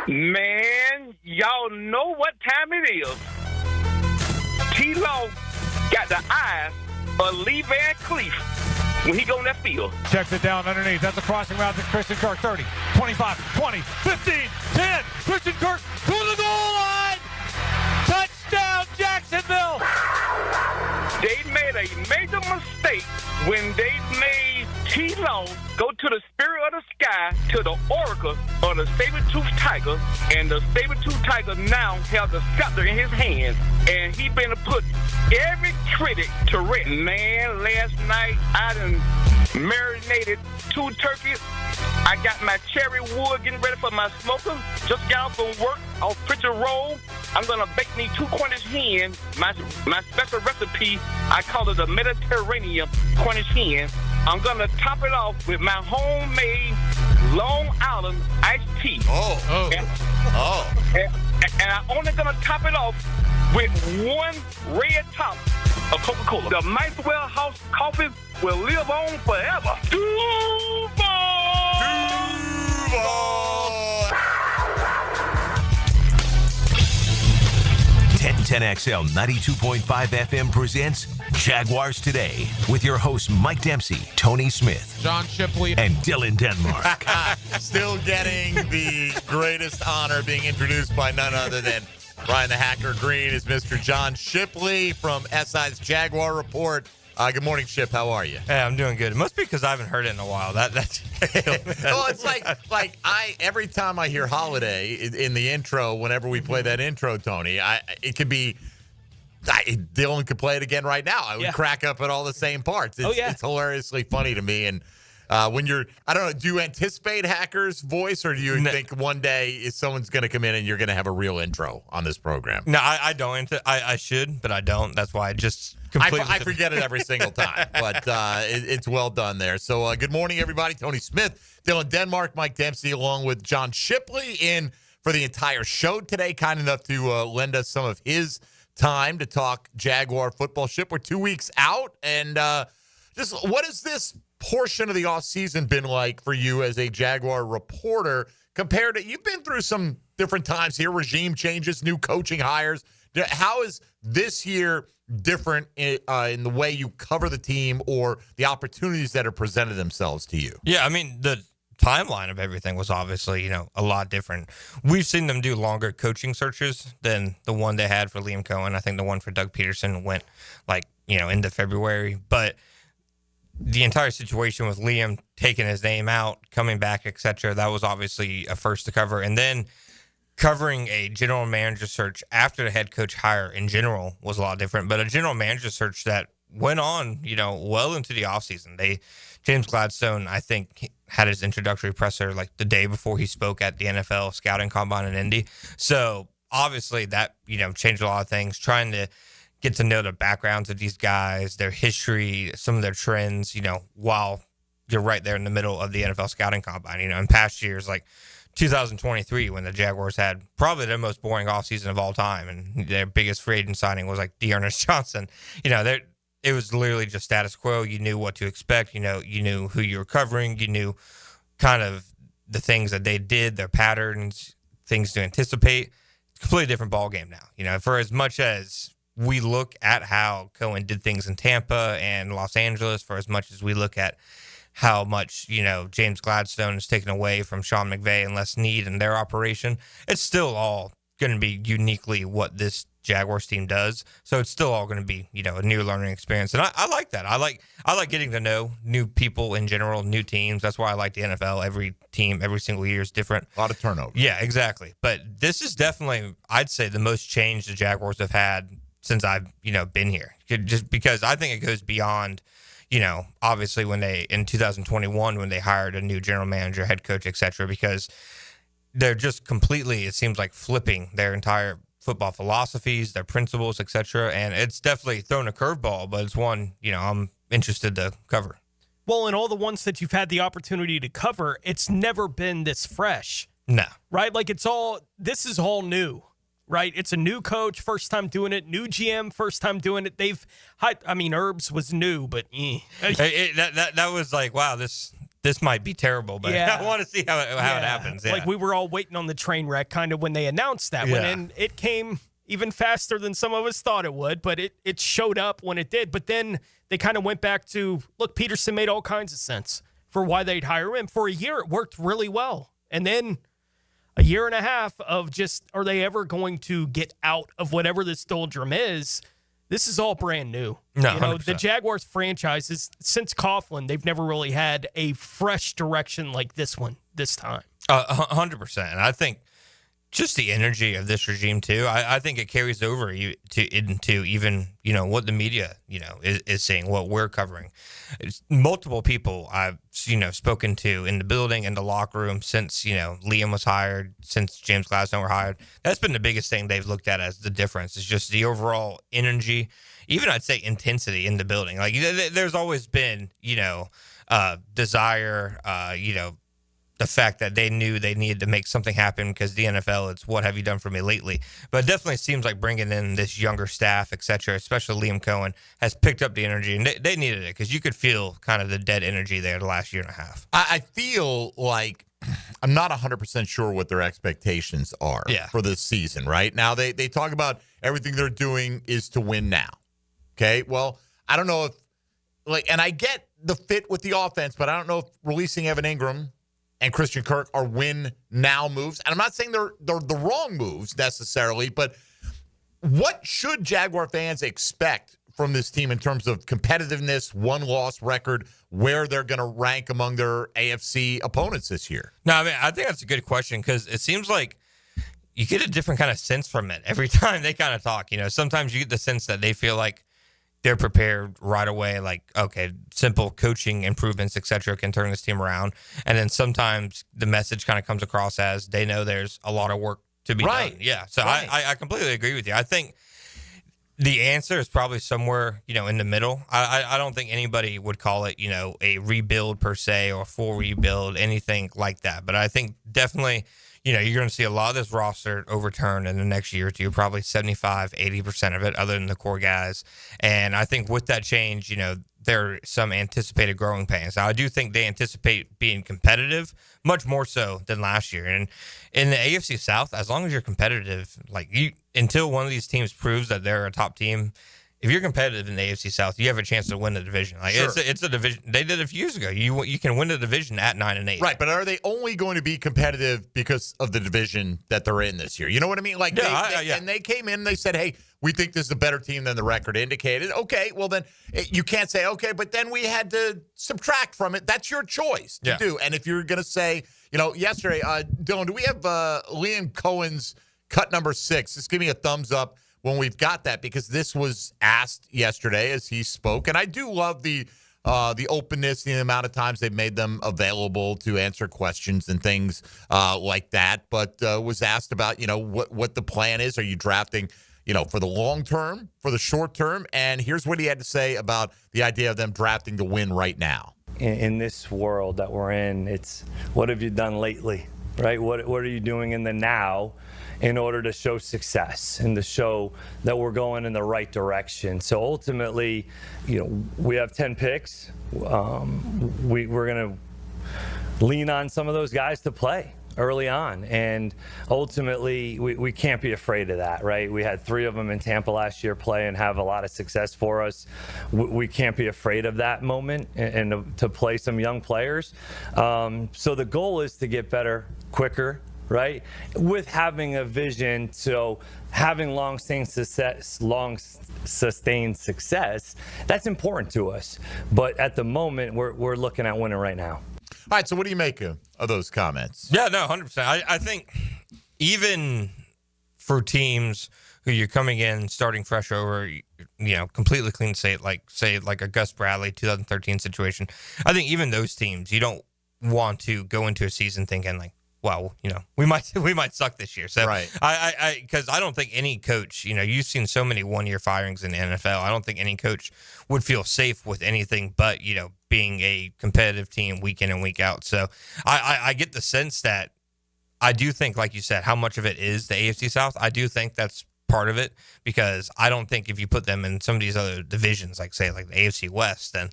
Man, y'all know what time it is. T-Law got the eyes of Lee Van Cleef when he go in that field. Checks it down underneath. That's a crossing route to Christian Kirk. 30, 25, 20, 15, 10. Christian Kirk to the goal line. Touchdown, Jacksonville. They made a major mistake when they made T-Law go to the spirit of the sky, to the oracle of the saber-toothed tiger, and the saber-toothed tiger now has the scepter in his hands, and he been to put every critic to rest. Man, last night I done marinated 2 turkeys. I got my cherry wood getting ready for my smoker. Just got off from work, off Pritchard Road. I'm going to bake me 2 Cornish hens. My special recipe, I call it a Mediterranean Cornish hen. I'm going to top it off with my homemade Long Island iced tea. And I'm only going to top it off with 1 red top of Coca-Cola. The Maxwell House coffee will live on forever. Duval! 1010XL 92.5 FM presents Jaguars Today with your hosts Mike Dempsey, Tony Smith, John Shipley, and Dylan Denmark. Still getting the greatest honor being introduced by none other than Brian the Hacker Green is Mr. John Shipley from SI's Jaguar Report. Good morning, Ship. How are you? Hey, I'm doing good. It must be because I haven't heard it in a while. That's well, it's like every time I hear holiday in the intro, whenever we play that intro, Tony, it could be Dylan could play it again right now. I would crack up at all the same parts. It's hilariously funny to me. And when you're, I don't know, do you anticipate Hacker's voice, or do you think one day someone's going to come in and you're going to have a real intro on this program? No, I don't. I should, but I don't. That's why I just I forget it every single time, but it's well done there. So good morning, everybody. Tony Smith, Dylan Denmark, Mike Dempsey, along with John Shipley in for the entire show today. Kind enough to lend us some of his time to talk Jaguar football. Ship, we're 2 weeks out, and just what has this portion of the offseason been like for you as a Jaguar reporter compared to, you've been through some different times here, regime changes, new coaching hires. How is this year different in the way you cover the team or the opportunities that are presented themselves to you? Yeah, I mean, the timeline of everything was obviously, a lot different. We've seen them do longer coaching searches than the one they had for Liam Cohen. I think the one for Doug Peterson went into February. But the entire situation with Liam taking his name out, coming back, et cetera, that was obviously a first to cover. And then covering a general manager search after the head coach hire in general was a lot different, but a general manager search that went on, well into the offseason. James Gladstone, I think, had his introductory presser like the day before he spoke at the NFL scouting combine in Indy. So obviously that, changed a lot of things, trying to get to know the backgrounds of these guys, their history, some of their trends, while you're right there in the middle of the NFL scouting combine. In past years, like 2023, when the Jaguars had probably their most boring offseason of all time, and their biggest free agent signing was like Dearness Johnson. It was literally just status quo. You knew what to expect. You knew who you were covering. You knew kind of the things that they did, their patterns, things to anticipate. Completely different ball game now. For as much as we look at how Cohen did things in Tampa and Los Angeles, for as much as we look at how much, James Gladstone is taken away from Sean McVay and Les Snead and their operation, it's still all going to be uniquely what this Jaguars team does. So it's still all going to be, a new learning experience. And I like that. I like getting to know new people in general, new teams. That's why I like the NFL. Every team, every single year is different. A lot of turnover. Yeah, exactly. But this is definitely, I'd say, the most change the Jaguars have had since I've, been here. Just because I think it goes beyond, obviously when in 2021, when they hired a new general manager, head coach, et cetera, because they're just completely, it seems like, flipping their entire football philosophies, their principles, et cetera. And it's definitely thrown a curveball, but it's one, I'm interested to cover. Well, in all the ones that you've had the opportunity to cover, it's never been this fresh. No. Right? Like this is all new. Right? It's a new coach, first time doing it. New GM, first time doing it. Herbs was new, but that was like, wow, this this might be terrible, but Yeah. I want to see how it happens. Yeah. Like we were all waiting on the train wreck kind of when they announced that one, Yeah. and it came even faster than some of us thought it would, but it showed up when it did. But then they kind of went back to, look, Peterson made all kinds of sense for why they'd hire him. For a year, it worked really well. And then a year and a half of just, are they ever going to get out of whatever this doldrum is? This is all brand new. No, you know, 100%. the Jaguars franchises, since Coughlin, they've never really had a fresh direction like this one this time. 100%. And I think just the energy of this regime too. I think it carries over into even, you know, what the media, you know, is saying, what we're covering. It's multiple people I've, you know, spoken to in the building, in the locker room since, you know, Liam was hired, since James Gladstone were hired. That's been the biggest thing they've looked at as the difference. It's just the overall energy, even I'd say intensity in the building. Like there's always been, you know, desire, you know, the fact that they knew they needed to make something happen because the NFL, it's what have you done for me lately? But it definitely seems like bringing in this younger staff, et cetera, especially Liam Cohen, has picked up the energy, and they needed it because you could feel kind of the dead energy there the last year and a half. I feel like I'm not 100% sure what their expectations are for this season, right? Now, they talk about everything they're doing is to win now. Okay, well, I don't know if, like, and I get the fit with the offense, but I don't know if releasing Evan Ingram and Christian Kirk are win-now moves. And I'm not saying they're the wrong moves necessarily, but what should Jaguar fans expect from this team in terms of competitiveness, one-loss record, where they're going to rank among their AFC opponents this year? No, I mean, I think that's a good question because it seems like you get a different kind of sense from it every time they kind of talk. You know, sometimes you get the sense that they feel like they're prepared right away, like, okay, simple coaching improvements, et cetera, can turn this team around. And then sometimes the message kind of comes across as they know there's a lot of work to be done. Yeah, so right. I completely agree with you. I think the answer is probably somewhere, you know, in the middle. I don't think anybody would call it, you know, a rebuild per se or full rebuild, anything like that. But I think definitely, you know, you're going to see a lot of this roster overturned in the next year or two, probably 75, 80% of it, other than the core guys. And I think with that change, you know, there are some anticipated growing pains. Now, I do think they anticipate being competitive, much more so than last year. And in the AFC South, as long as you're competitive, like until one of these teams proves that they're a top team, if you're competitive in the AFC South, you have a chance to win the division. Like it's a division. They did it a few years ago. You can win the division at 9-8. Right, but are they only going to be competitive because of the division that they're in this year? You know what I mean? Like, and they came in and they said, hey, we think this is a better team than the record indicated. Okay, well then you can't say, okay, but then we had to subtract from it. That's your choice to do. And if you're going to say, you know, yesterday, Dylan, do we have Liam Cohen's cut number 6? Just give me a thumbs up when we've got that, because this was asked yesterday as he spoke. And I do love the openness, the amount of times they've made them available to answer questions and things like that. But was asked about, you know, what the plan is. Are you drafting, you know, for the long term, for the short term? And here's what he had to say about the idea of them drafting to win right now. In this world that we're in, it's what have you done lately, right? What are you doing in the now in order to show success and to show that we're going in the right direction? So ultimately, you know, we have 10 picks. We're going to lean on some of those guys to play early on. And ultimately, we can't be afraid of that, right? We had 3 of them in Tampa last year play and have a lot of success for us. We can't be afraid of that moment and to play some young players. So the goal is to get better quicker, right? With having a vision, so having long sustained success, that's important to us. But at the moment, we're looking at winning right now. All right, so what do you make of those comments? Yeah, no, 100%. I think even for teams who you're coming in, starting fresh over, you know, completely clean slate, like a Gus Bradley 2013 situation, I think even those teams, you don't want to go into a season thinking like, well, you know, we might suck this year. So right. Because I don't think any coach, you know, you've seen so many one-year firings in the NFL. I don't think any coach would feel safe with anything but, you know, being a competitive team week in and week out. So I get the sense that I do think, like you said, how much of it is the AFC South. I do think that's part of it, because I don't think if you put them in some of these other divisions, like say like the AFC West, then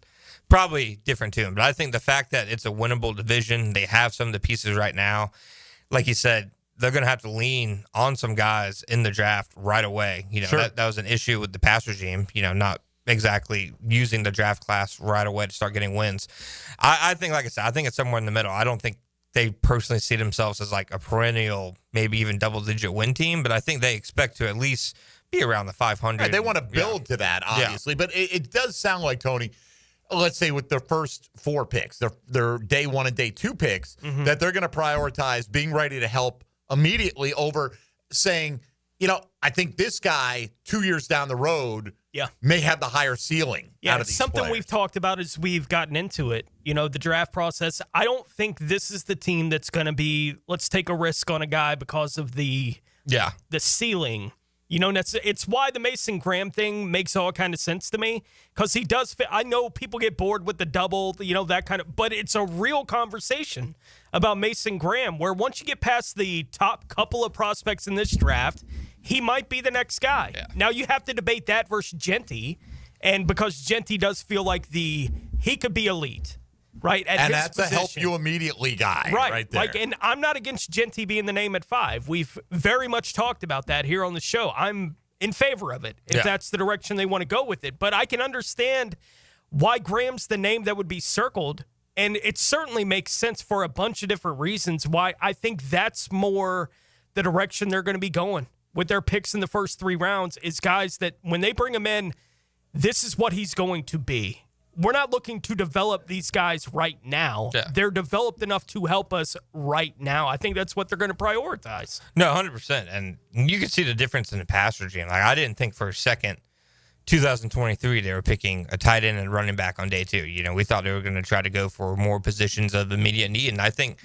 probably different tune. But I think the fact that it's a winnable division, they have some of the pieces right now. Like you said, they're going to have to lean on some guys in the draft right away. That was an issue with the past regime, not exactly using the draft class right away to start getting wins. I think, like I said, I think it's somewhere in the middle. I don't think they personally see themselves as like a perennial, maybe even double-digit win team, but I think they expect to at least be around the 500. Right, they want to build to that, obviously. But it does sound like, Tony, let's say with their first 4 picks, their day 1 and day 2 picks, that they're going to prioritize being ready to help immediately over saying, I think this guy 2 years down the road may have the higher ceiling out of these something players. We've talked about as we've gotten into it, the draft process. I don't think this is the team that's going to be, let's take a risk on a guy because of the ceiling. It's why the Mason Graham thing makes all kind of sense to me, because he does fit. I know people get bored with the double, that kind of, but it's a real conversation about Mason Graham, where once you get past the top couple of prospects in this draft, he might be the next guy. Yeah. Now you have to debate that versus Genty, and because Genty does feel like he could be elite. Right, and that's a help you immediately guy, right there. And I'm not against Genty being the name at 5. We've very much talked about that here on the show. I'm in favor of it if that's the direction they want to go with it. But I can understand why Graham's the name that would be circled, and it certainly makes sense for a bunch of different reasons why I think that's more the direction they're going to be going with their picks in the first 3 rounds, is guys that when they bring him in, this is what he's going to be. We're not looking to develop these guys right now. Yeah. They're developed enough to help us right now. I think that's what they're going to prioritize. No, 100%. And you can see the difference in the pass regime. Like, I didn't think for a second 2023 they were picking a tight end and running back on day 2. We thought they were going to try to go for more positions of immediate need. And I think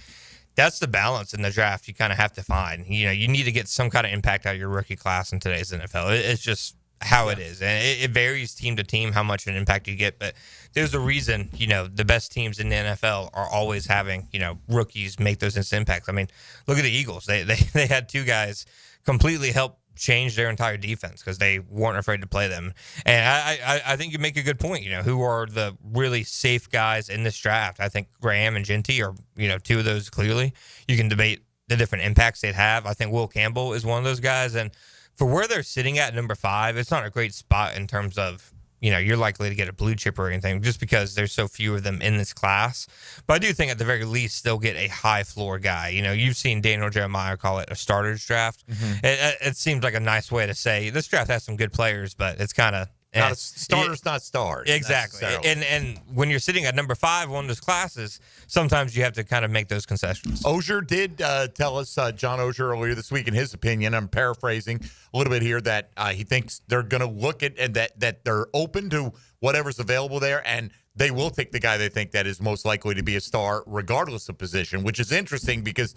that's the balance in the draft you kind of have to find. You need to get some kind of impact out of your rookie class in today's NFL. It's just how it is. And it varies team to team how much of an impact you get. But there's a reason, the best teams in the NFL are always having, rookies make those instant impacts. I mean, look at the Eagles. They had 2 guys completely help change their entire defense because they weren't afraid to play them. And I think you make a good point. Who are the really safe guys in this draft? I think Graham and Genty are, 2 of those clearly. You can debate the different impacts they'd have. I think Will Campbell is one of those guys. And for where they're sitting at number 5, it's not a great spot in terms of, you're likely to get a blue chip or anything just because there's so few of them in this class. But I do think at the very least they'll get a high floor guy. You've seen Daniel Jeremiah call it a starters draft. It seems like a nice way to say this draft has some good players, but it's kind of starters, not stars. Exactly. And when you're sitting at number 5, one of those classes, sometimes you have to kind of make those concessions. Ogier did tell us, John Ogier, earlier this week, in his opinion, I'm paraphrasing a little bit here, that he thinks they're going to look at and that they're open to whatever's available there, and they will take the guy they think that is most likely to be a star regardless of position, which is interesting because,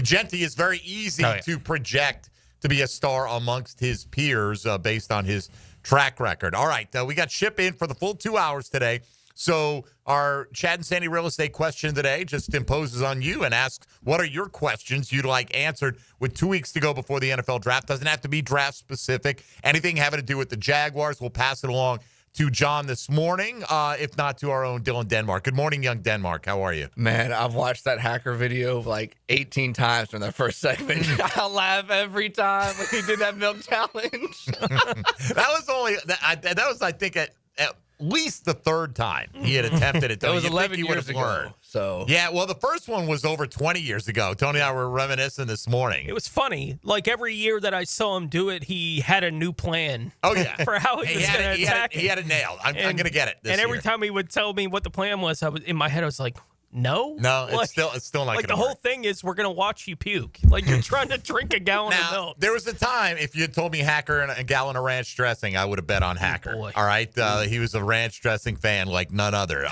Genty is very easy to project to be a star amongst his peers based on his track record. All right, we got Ship in for the full 2 hours today. So our Chad and Sandy real estate question today just imposes on you and asks, what are your questions you'd like answered with 2 weeks to go before the NFL draft? Doesn't have to be draft specific. Anything having to do with the Jaguars, we'll pass it along to John this morning, if not to our own Dylan Denmark. Good morning, young Denmark. How are you? Man, I've watched that hacker video like 18 times from that first segment. I laugh every time when he did that milk challenge. that was I think, at least the 3rd time he had attempted it. That was 11 years ago. So yeah, well, the first one was over 20 years ago. Tony and I were reminiscing this morning. It was funny. Like every year that I saw him do it, he had a new plan. Oh yeah, for how he was going to attack it. He had it nailed. I'm going to get it. And every time he would tell me what the plan was, in my head I was like, No, it's still not like gonna the whole work. thing is we're gonna watch you puke. Like you're trying to drink a gallon of milk. There was a time if you had told me Hacker and a gallon of ranch dressing, I would have bet on Hacker. Boy. All right, he was a ranch dressing fan like none other.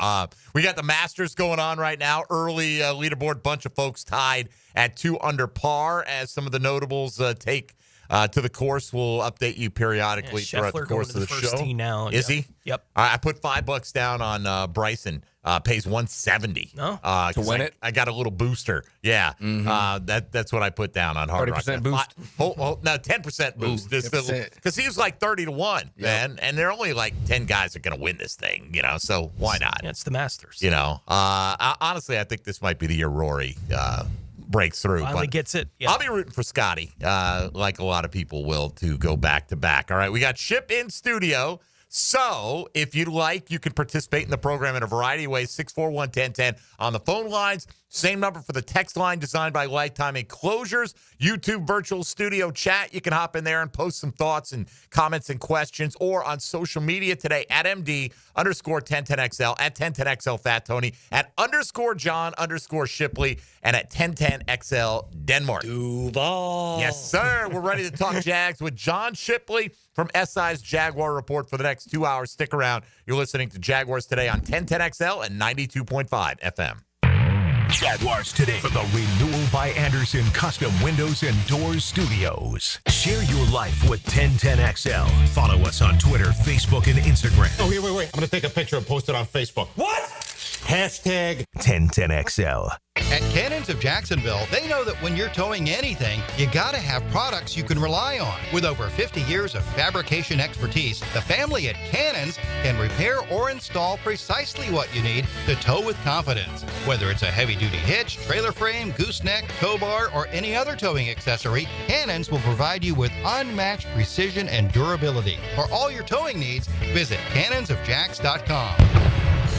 We got the Masters going on right now. Early leaderboard, bunch of folks tied at 2 under par as some of the notables take to the course. We'll update you periodically throughout the course of the first show. tee now. Is he? Yep. I put $5 down on Bryson. Pays $170. No. To win it? I got a little booster. Yeah. That's what I put down on Hard Rock. 30% boost? No, 10% boost. Because he was like 30-1, man. And there are only like 10 guys that are going to win this thing, so why not? Yeah, it's the Masters. Honestly, I think this might be the year Rory breaks through. Finally gets it. Yeah. I'll be rooting for Scotty, like a lot of people will, to go back-to-back. All right, we got Ship in studio. So, if you'd like, you can participate in the program in a variety of ways. 641-1010 on the phone lines. Same number for the text line designed by Lifetime Enclosures. YouTube virtual studio chat. You can hop in there and post some thoughts and comments and questions. Or on social media today at MD_1010XL, at 1010XL Fat Tony, at _John_Shipley, and at 1010XL Denmark. Duval. Yes, sir. We're ready to talk Jags with John Shipley from SI's Jaguar Report for the next 2 hours. Stick around. You're listening to Jaguars Today on 1010XL and 92.5 FM. Jaguars Today from the Renewal by Anderson Custom Windows and Doors Studios. Share your life with 1010XL. Follow us on Twitter, Facebook, and Instagram. Oh, wait. I'm going to take a picture and post it on Facebook. What? Hashtag 1010XL. At Cannons of Jacksonville, they know that when you're towing anything, you gotta have products you can rely on. With over 50 years of fabrication expertise, the family at Cannons can repair or install precisely what you need to tow with confidence. Whether it's a heavy-duty hitch, trailer frame, gooseneck, tow bar, or any other towing accessory, Cannons will provide you with unmatched precision and durability. For all your towing needs, visit cannonsofjacks.com,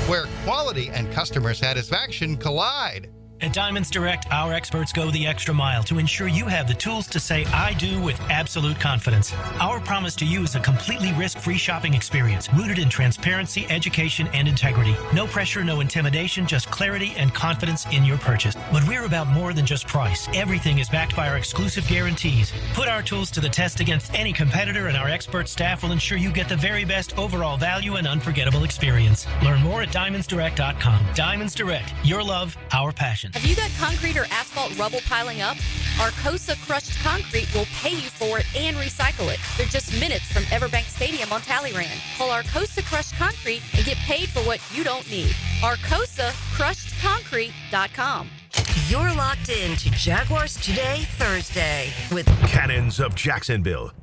where quality and customer satisfaction collide. At Diamonds Direct, our experts go the extra mile to ensure you have the tools to say I do with absolute confidence. Our promise to you is a completely risk-free shopping experience rooted in transparency, education, and integrity. No pressure, no intimidation, just clarity and confidence in your purchase. But we're about more than just price. Everything is backed by our exclusive guarantees. Put our tools to the test against any competitor, and our expert staff will ensure you get the very best overall value and unforgettable experience. Learn more at diamondsdirect.com. Diamonds Direct, your love, our passion. Have you got concrete or asphalt rubble piling up? Arcosa Crushed Concrete will pay you for it and recycle it. They're just minutes from Everbank Stadium on Talleyrand. Call Arcosa Crushed Concrete and get paid for what you don't need. ArcosaCrushedConcrete.com. You're locked in to Jaguars Today Thursday with Cannons of Jacksonville.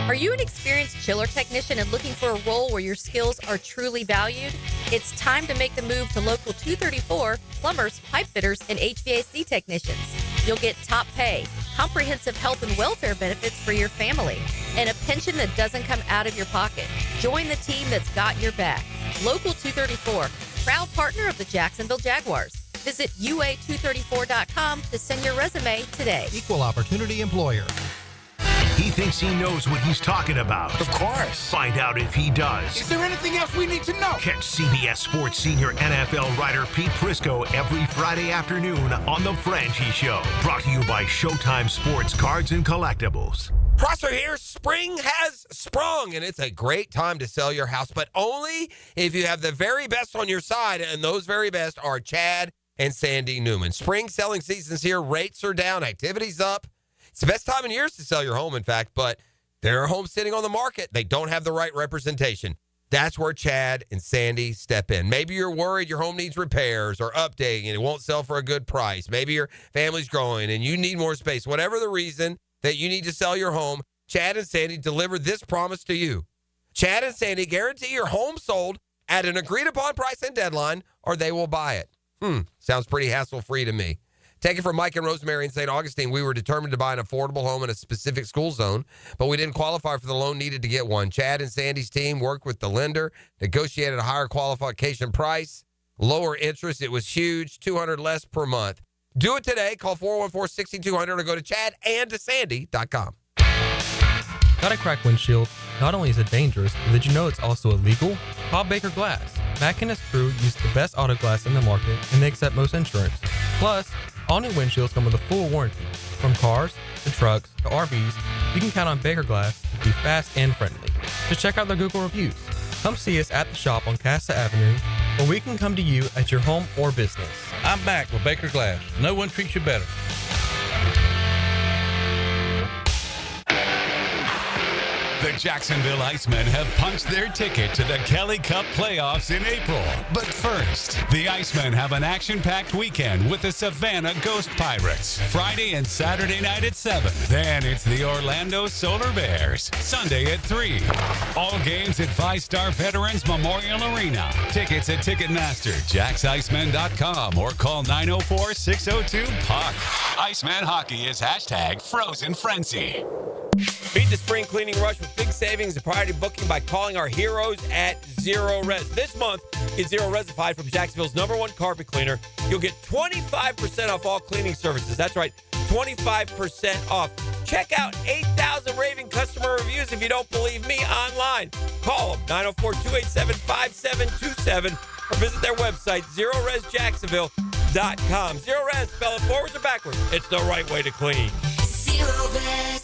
Are you an experienced chiller technician and looking for a role where your skills are truly valued? It's time to make the move to Local 234, plumbers, pipe fitters, and HVAC technicians. You'll get top pay, comprehensive health and welfare benefits for your family, and a pension that doesn't come out of your pocket. Join the team that's got your back. Local 234, proud partner of the Jacksonville Jaguars. Visit UA234.com to send your resume today. Equal opportunity employer. He thinks he knows what he's talking about. Of course. Find out if he does. Is there anything else we need to know? Catch CBS Sports senior NFL writer Pete Prisco every Friday afternoon on The Franchi Show. Brought to you by Showtime Sports Cards and Collectibles. Prosser here. Spring has sprung, and it's a great time to sell your house, but only if you have the very best on your side, and those very best are Chad and Sandy Newman. Spring selling season's here. Rates are down. Activity's up. It's the best time in years to sell your home, in fact, but there are homes sitting on the market. They don't have the right representation. That's where Chad and Sandy step in. Maybe you're worried your home needs repairs or updating and it won't sell for a good price. Maybe your family's growing and you need more space. Whatever the reason that you need to sell your home, Chad and Sandy deliver this promise to you. Chad and Sandy guarantee your home sold at an agreed-upon price and deadline, or they will buy it. Sounds pretty hassle-free to me. Take it from Mike and Rosemary in St. Augustine. We were determined to buy an affordable home in a specific school zone, but we didn't qualify for the loan needed to get one. Chad and Sandy's team worked with the lender, negotiated a higher qualification price, lower interest. It was huge, $200 less per month. Do it today. Call 414-6200 or go to chadandsandy.com. Got a cracked windshield? Not only is it dangerous, but did you know it's also illegal? Call Baker Glass. Mack and his crew use the best auto glass in the market, and they accept most insurance. Plus, all new windshields come with a full warranty. From cars to trucks to RVs, you can count on Baker Glass to be fast and friendly. Just check out their Google reviews. Come see us at the shop on Casta Avenue, or we can come to you at your home or business. I'm back with Baker Glass. No one treats you better. The Jacksonville Icemen have punched their ticket to the Kelly Cup playoffs in April. But first, the Icemen have an action-packed weekend with the Savannah Ghost Pirates. Friday and Saturday night at 7. Then it's the Orlando Solar Bears. Sunday at 3. All games at 5-Star Veterans Memorial Arena. Tickets at Ticketmaster, JacksIcemen.com, or call 904-602-PUCK. Iceman Hockey is #Frozen Frenzy. Beat the spring cleaning rush with big savings and priority booking by calling our heroes at Zero Res. This month is Zero Resified from Jacksonville's #1 carpet cleaner. You'll get 25% off all cleaning services. That's right, 25% off. Check out 8,000 raving customer reviews if you don't believe me online. Call them, 904-287-5727, or visit their website, ZeroResJacksonville.com. Zero Res, spell it forwards or backwards. It's the right way to clean. Zero Res.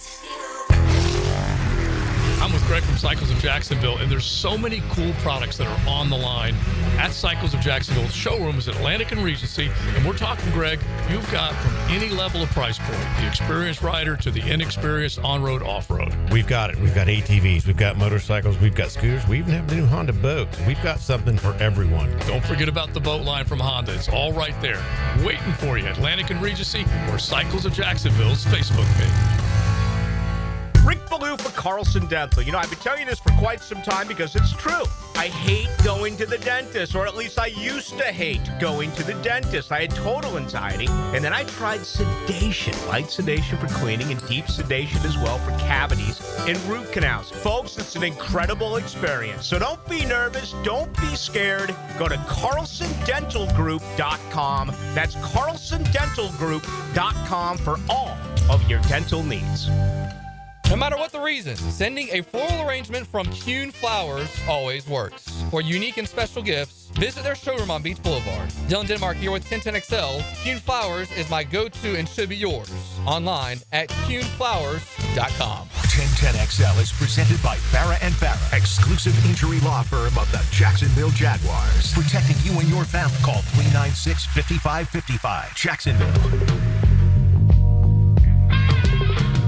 I'm with Greg from Cycles of Jacksonville, and there's so many cool products that are on the line at Cycles of Jacksonville. The showroom is Atlantic and Regency, and we're talking, Greg, you've got from any level of price point, the experienced rider to the inexperienced on-road, off-road. We've got it. We've got ATVs, we've got motorcycles, we've got scooters, we even have the new Honda boats. We've got something for everyone. Don't forget about the boat line from Honda. It's all right there, waiting for you. Atlantic and Regency or Cycles of Jacksonville's Facebook page. Rick Ballou for Carlson Dental. You know, I've been telling you this for quite some time because it's true. I hate going to the dentist, or at least I used to hate going to the dentist. I had total anxiety, and then I tried sedation, light sedation for cleaning and deep sedation as well for cavities and root canals. Folks, it's an incredible experience. So don't be nervous. Don't be scared. Go to CarlsonDentalGroup.com. That's CarlsonDentalGroup.com for all of your dental needs. No matter what the reason, sending a floral arrangement from Kuhn Flowers always works. For unique and special gifts, visit their showroom on Beach Boulevard. Dylan Denmark here with 1010XL. Kuhn Flowers is my go-to and should be yours. Online at KuhnFlowers.com. 1010XL is presented by Farah & Farah, exclusive injury law firm of the Jacksonville Jaguars. Protecting you and your family. Call 396-5555. Jacksonville.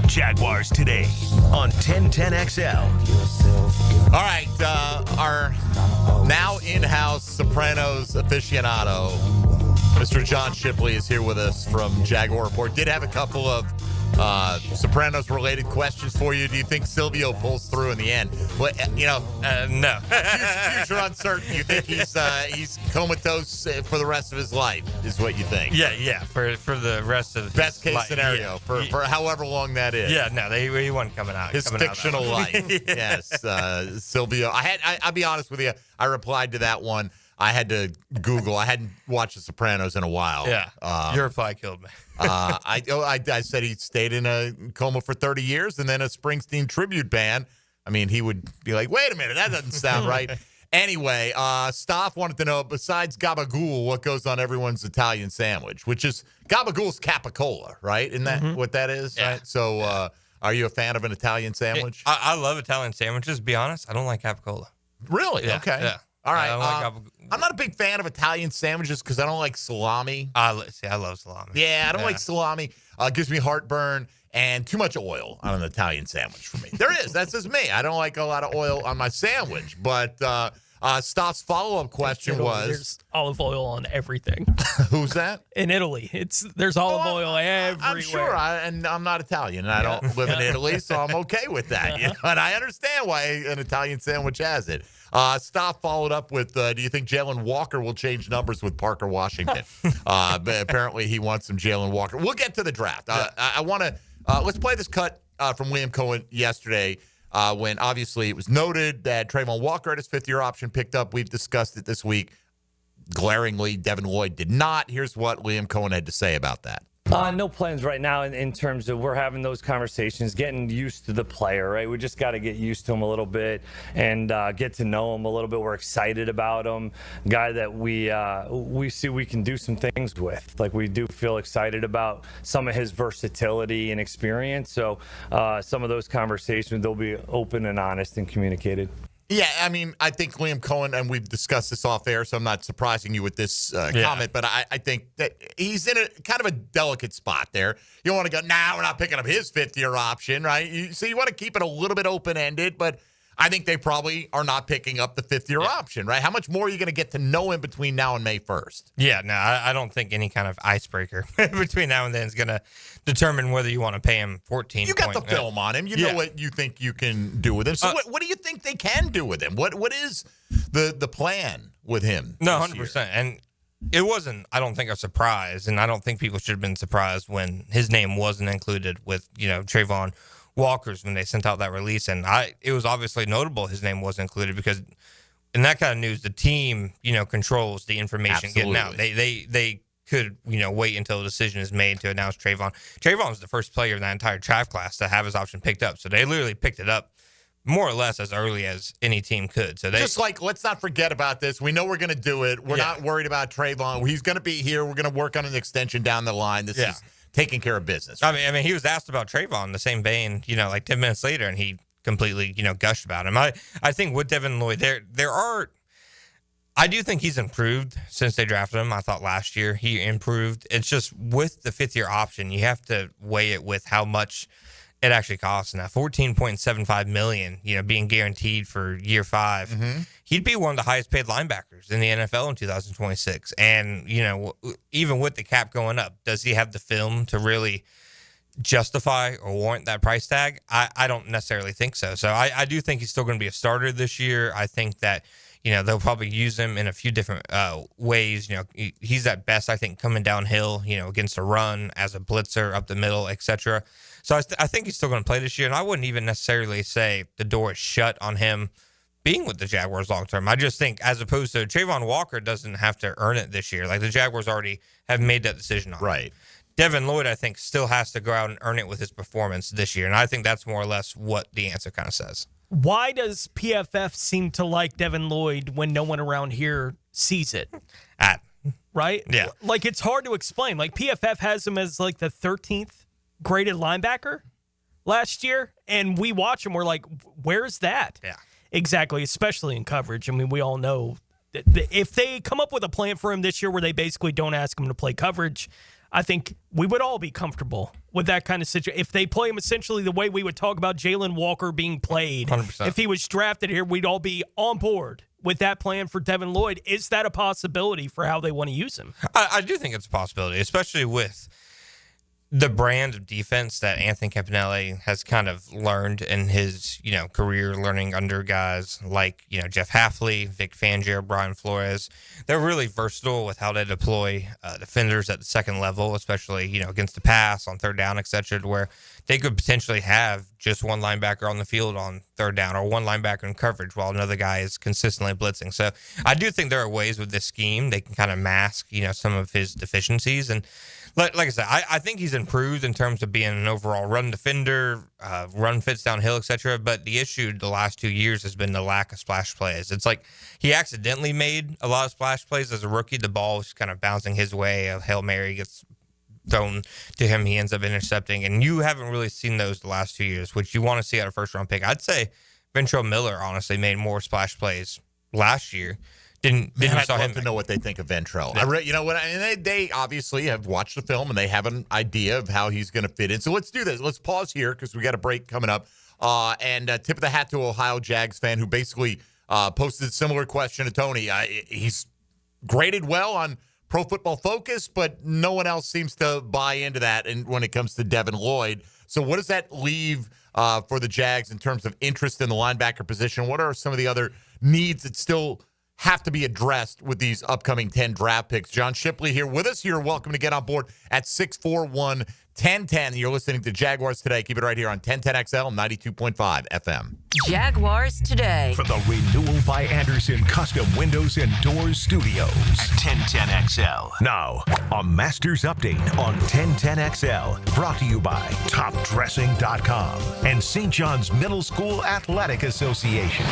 Jaguars Today on 1010XL. All right, our now in-house Sopranos aficionado, Mr. John Shipley, is here with us from Jaguar Report. Did have a couple of Sopranos-related questions for you. Do you think Silvio pulls through in the end? Well, no. Future uncertain. You think he's comatose for the rest of his life, is what you think? Yeah. For the rest of best case life. scenario for however long that is. Yeah, no, he wasn't coming out. His fictional life. Yes, Silvio. I'll be honest with you. I replied to that one. I had to Google. I hadn't watched The Sopranos in a while. Yeah, your reply killed me. I said he stayed in a coma for 30 years and then a Springsteen tribute band. I mean, he would be like, wait a minute, that doesn't sound right. Anyway, Stoff wanted to know, besides gabagool, what goes on everyone's Italian sandwich, which is gabagool's capicola, right? Isn't that what that is? Yeah. Right? So are you a fan of an Italian sandwich? I love Italian sandwiches. To be honest, I don't like capicola. Really? Yeah, okay. Yeah. All right. I'm not a big fan of Italian sandwiches because I don't like salami. I love salami. Yeah, I don't like salami. It gives me heartburn and too much oil on an Italian sandwich for me. There is. That's just me. I don't like a lot of oil on my sandwich. But Stott's follow-up question was... There's olive oil on everything. Who's that? In Italy. There's olive oil everywhere. I'm sure. And I'm not Italian, and I don't live in Italy, so I'm okay with that. You know? And I understand why an Italian sandwich has it. Stoff followed up with, do you think Jalen Walker will change numbers with Parker Washington? But apparently he wants some Jalen Walker. We'll get to the draft. I want to let's play this cut from Liam Cohen yesterday when obviously it was noted that Trayvon Walker had his fifth-year option picked up. We've discussed it this week. Glaringly, Devin Lloyd did not. Here's what Liam Cohen had to say about that. No plans right now in terms of we're having those conversations, getting used to the player, right? We just got to get used to him a little bit and get to know him a little bit. We're excited about him. Guy that we see we can do some things with. Like, we do feel excited about some of his versatility and experience. So some of those conversations, they'll be open and honest and communicated. Yeah, I mean, I think Liam Cohen, and we've discussed this off air, so I'm not surprising you with this comment, but I think that he's in a kind of a delicate spot there. You don't want to go, we're not picking up his fifth-year option, right? So you want to keep it a little bit open-ended, but I think they probably are not picking up the fifth-year option, right? How much more are you going to get to know him between now and May 1st? Yeah, no, I don't think any kind of icebreaker between now and then is going to determine whether you want to pay him 14. You got the film on him. You know what you think you can do with him. So what do you think they can do with him? What is the plan with him? No, 100%. And it wasn't, I don't think, a surprise, and I don't think people should have been surprised when his name wasn't included with, Trayvon Walker's when they sent out that release. And it was obviously notable his name wasn't included because in that kind of news, the team, controls the information getting out. They could, wait until a decision is made to announce Trayvon. Trayvon was the first player in that entire draft class to have his option picked up. So they literally picked it up more or less as early as any team could. So just let's not forget about this. We know we're going to do it. We're not worried about Trayvon. He's going to be here. We're going to work on an extension down the line. This is taking care of business. I mean, he was asked about Trayvon in the same vein, like 10 minutes later, and he completely, gushed about him. I think with Devin Lloyd, I do think he's improved since they drafted him. I thought last year he improved. It's just with the fifth-year option, you have to weigh it with how much it actually costs. Now, $14.75 million, being guaranteed for year 5. Mm-hmm. He'd be one of the highest-paid linebackers in the NFL in 2026. And, even with the cap going up, does he have the film to really justify or warrant that price tag? I don't necessarily think so. So I do think he's still going to be a starter this year. I think that, they'll probably use him in a few different ways. He's at best, I think, coming downhill, against a run, as a blitzer, up the middle, etc. So I think he's still going to play this year. And I wouldn't even necessarily say the door is shut on him being with the Jaguars long term. I just think, as opposed to Trayvon Walker doesn't have to earn it this year. Like, the Jaguars already have made that decision on right. Devin Lloyd, I think, still has to go out and earn it with his performance this year. And I think that's more or less what the answer kind of says. Why does PFF seem to like Devin Lloyd when no one around here sees it? Right? Yeah. Like, it's hard to explain. Like, PFF has him as, like, the 13th graded linebacker last year, and we watch him. We're like, where's that? Yeah. Exactly, especially in coverage. I mean, we all know that if they come up with a plan for him this year where they basically don't ask him to play coverage, I think we would all be comfortable with that kind of situation. If they play him essentially the way we would talk about Jalen Walker being played, 100%. If he was drafted here, we'd all be on board with that plan for Devin Lloyd. Is that a possibility for how they want to use him? I do think it's a possibility, especially with the brand of defense that Anthony Campanelli has kind of learned in his, career, learning under guys like, Jeff Hafley, Vic Fangio, Brian Flores. They're really versatile with how they deploy defenders at the second level, especially, against the pass, on third down, et cetera, to where they could potentially have just one linebacker on the field on third down or one linebacker in coverage while another guy is consistently blitzing. So I do think there are ways with this scheme they can kind of mask, some of his deficiencies. And like I said, I think he's improved in terms of being an overall run defender, run fits downhill, etc. But the issue the last 2 years has been the lack of splash plays. It's like he accidentally made a lot of splash plays as a rookie. The ball was kind of bouncing his way. A Hail Mary gets thrown to him. He ends up intercepting. And you haven't really seen those the last 2 years, which you want to see out of first-round pick. I'd say Ventrell Miller, honestly, made more splash plays last year. I'd love to know what they think of Ventrell. Yeah. They obviously have watched the film and they have an idea of how he's going to fit in. So let's do this. Let's pause here because we got a break coming up. And tip of the hat to Ohio Jags fan who basically posted a similar question to Tony. He's graded well on Pro Football Focus, but no one else seems to buy into that when it comes to Devin Lloyd. So what does that leave for the Jags in terms of interest in the linebacker position? What are some of the other needs that still have to be addressed with these upcoming 10 draft picks? John Shipley here with us. You're welcome to get on board at 641-1010. You're listening to Jaguars Today. Keep it right here on 1010XL 92.5 FM. Jaguars Today. From the Renewal by Anderson Custom Windows and Doors Studios at 1010XL. Now, a Masters Update on 1010XL. Brought to you by TopDressing.com and St. John's Middle School Athletic Association.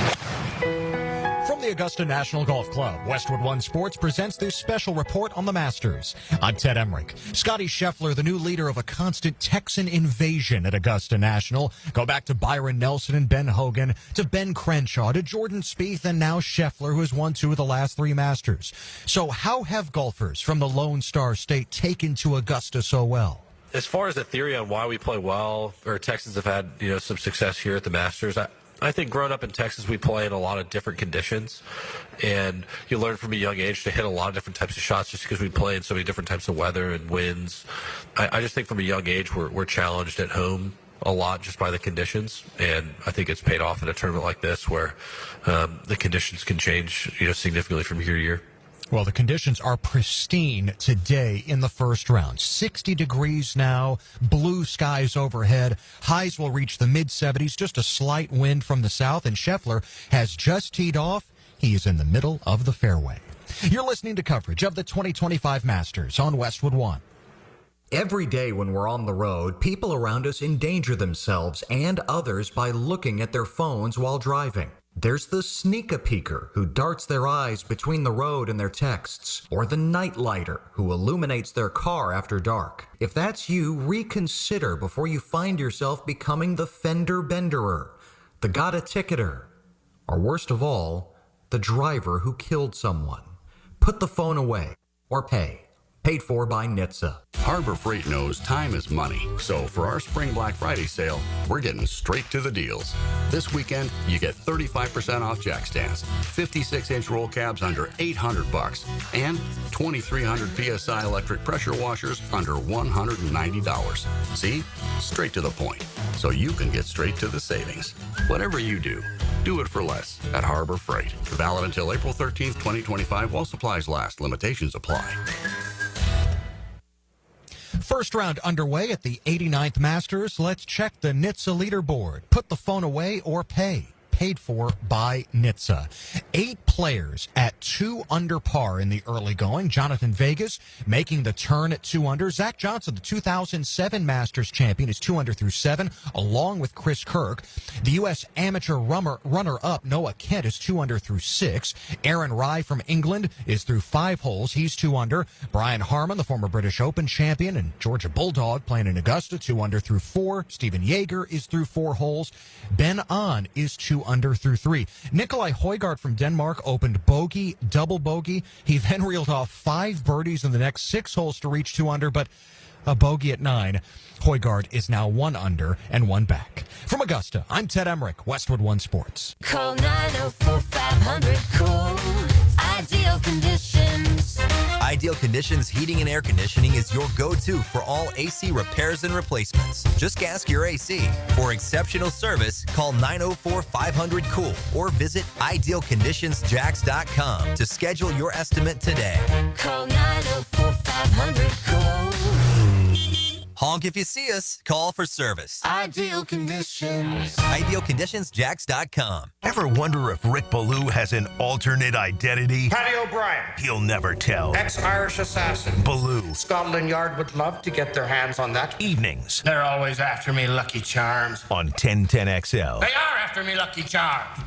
From the Augusta National Golf Club, Westwood One Sports presents this special report on the Masters. I'm Ted Emmerich. Scotty Scheffler, the new leader of a constant Texan invasion at Augusta National. Go back to Byron Nelson and Ben Hogan, to Ben Crenshaw, to Jordan Spieth, and now Scheffler, who has won 2 of the last 3 Masters. So how have golfers from the Lone Star State taken to Augusta so well? As far as the theory on why we play well, or Texans have had some success here at the Masters, I think growing up in Texas, we play in a lot of different conditions, and you learn from a young age to hit a lot of different types of shots just because we play in so many different types of weather and winds. I just think from a young age, we're challenged at home a lot just by the conditions, and I think it's paid off in a tournament like this where the conditions can change significantly from year to year. Well, the conditions are pristine today in the first round. 60 degrees now, blue skies overhead. Highs will reach the mid-70s, just a slight wind from the south, and Scheffler has just teed off. He is in the middle of the fairway. You're listening to coverage of the 2025 Masters on Westwood One. Every day when we're on the road, people around us endanger themselves and others by looking at their phones while driving. There's the sneak-a-peeker who darts their eyes between the road and their texts, or the nightlighter who illuminates their car after dark. If that's you, reconsider before you find yourself becoming the fender-benderer, the got-a-ticketer, or worst of all, the driver who killed someone. Put the phone away or pay. Paid for by NHTSA. Harbor Freight knows time is money, so for our Spring Black Friday sale, we're getting straight to the deals. This weekend, you get 35% off jack stands, 56-inch roll cabs under $800, and 2,300 PSI electric pressure washers under $190. See? Straight to the point, so you can get straight to the savings. Whatever you do it for less at Harbor Freight. Valid until April 13th, 2025, while supplies last. Limitations apply. First round underway at the 89th Masters. Let's check the NHTSA leaderboard. Put the phone away or pay. Paid for by NHTSA. 8 players at 2 under par in the early going. Jonathan Vegas making the turn at 2 under. Zach Johnson, the 2007 Masters champion, is 2 under through 7, along with Chris Kirk. The U.S. amateur runner-up Noah Kent is 2 under through 6. Aaron Rye from England is through 5 holes. He's 2 under. Brian Harmon, the former British Open champion and Georgia Bulldog, playing in Augusta, 2 under through 4. Stephen Yeager is through 4 holes. Ben Ahn is 2 under through 3. Nikolai Højgaard from Denmark opened bogey, double bogey. He then reeled off 5 birdies in the next 6 holes to reach 2 under, but a bogey at 9. Højgaard is now 1 under and 1 back. From Augusta, I'm Ted Emmerich, Westwood One Sports. Call 904-500-COOL. Ideal Conditions. Ideal Conditions Heating and Air Conditioning is your go-to for all AC repairs and replacements. Just gas your AC. For exceptional service, call 904-500-COOL or visit idealconditionsjax.com to schedule your estimate today. Call 904-500-COOL. Honk if you see us. Call for service. Ideal Conditions. Idealconditionsjax.com. Ever wonder if Rick Ballou has an alternate identity? Paddy O'Brien. He'll never tell. Ex-Irish assassin. Ballou. Scotland Yard would love to get their hands on that. Evenings. They're always after me, Lucky Charms. On 1010XL. They are after me, Lucky Charms.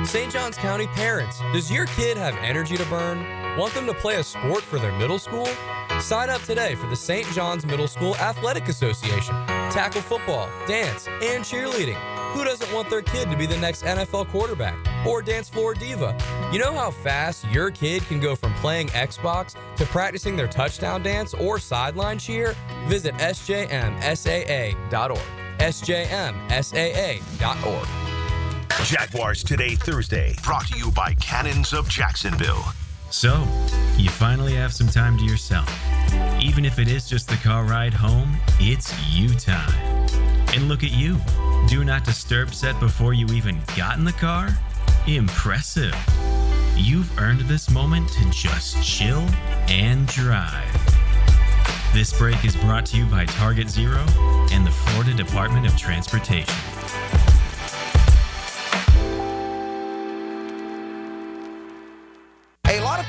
St. Johns County parents, does your kid have energy to burn? Want them to play a sport for their middle school? Sign up today for the St. John's Middle School Athletic Association. Tackle football, dance, and cheerleading. Who doesn't want their kid to be the next NFL quarterback or dance floor diva? You know how fast your kid can go from playing Xbox to practicing their touchdown dance or sideline cheer? Visit sjmsaa.org. sjmsaa.org. Jaguars Today Thursday, brought to you by Cannons of Jacksonville. So, you finally have some time to yourself. Even if it is just the car ride home, it's you time. And look at you. Do not disturb set before you even got in the car? Impressive. You've earned this moment to just chill and drive. This break is brought to you by Target Zero and the Florida Department of Transportation.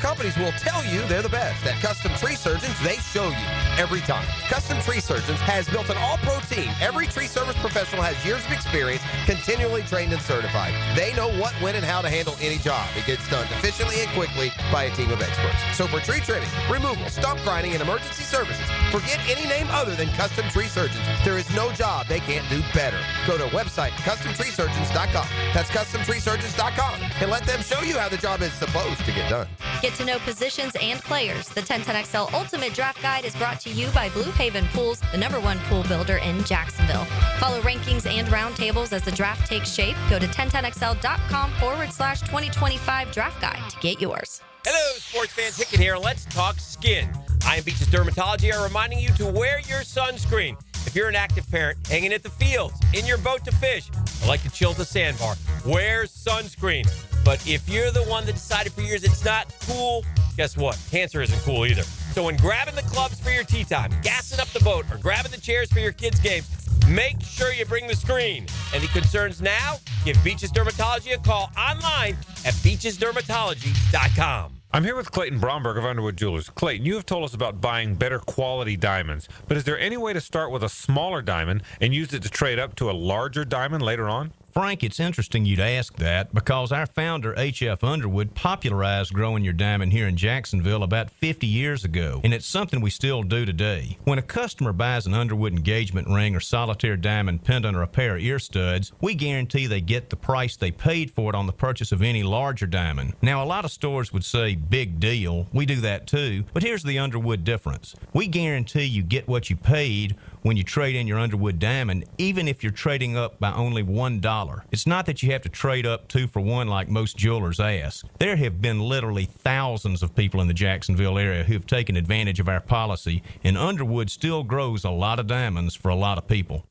companies will tell you they're the best. At Custom Tree Surgeons, they show you every time. Custom Tree Surgeons has built an all-pro team. Every tree service professional has years of experience, continually trained and certified. They know what, when, and how to handle any job. It gets done efficiently and quickly by a team of experts. So for tree trimming, removal, stump grinding, and emergency services, forget any name other than Custom Tree Surgeons. There is no job they can't do better. Go to website CustomTreeSurgeons.com. That's CustomTreeSurgeons.com, and let them show you how the job is supposed to get done. Get to know positions and players. The 1010XL Ultimate Draft Guide is brought to you by Blue Haven Pools, the #1 pool builder in Jacksonville. Follow rankings and roundtables as the draft takes shape. Go to 1010XL.com/2025 draft guide to get yours. Hello, sports fans. Hicken here. Let's talk skin. I Am Beaches Dermatology are reminding you to wear your sunscreen. If you're an active parent hanging at the fields, in your boat to fish, or like to chill at the sandbar, wear sunscreen. But if you're the one that decided for years it's not cool, guess what? Cancer isn't cool either. So when grabbing the clubs for your tea time, gassing up the boat, or grabbing the chairs for your kids' games, make sure you bring the screen. Any concerns now? Give Beaches Dermatology a call online at beachesdermatology.com. I'm here with Clayton Bromberg of Underwood Jewelers. Clayton, you have told us about buying better quality diamonds, but is there any way to start with a smaller diamond and use it to trade up to a larger diamond later on? Frank, it's interesting you'd ask that because our founder, H.F. Underwood, popularized growing your diamond here in Jacksonville about 50 years ago, and it's something we still do today. When a customer buys an Underwood engagement ring or solitaire diamond pendant or a pair of ear studs, we guarantee they get the price they paid for it on the purchase of any larger diamond. Now, a lot of stores would say, big deal. We do that too, but here's the Underwood difference. We guarantee you get what you paid when you trade in your Underwood diamond, even if you're trading up by only $1. It's not that you have to trade up 2 for 1 like most jewelers ask. There have been literally thousands of people in the Jacksonville area who have taken advantage of our policy, and Underwood still grows a lot of diamonds for a lot of people.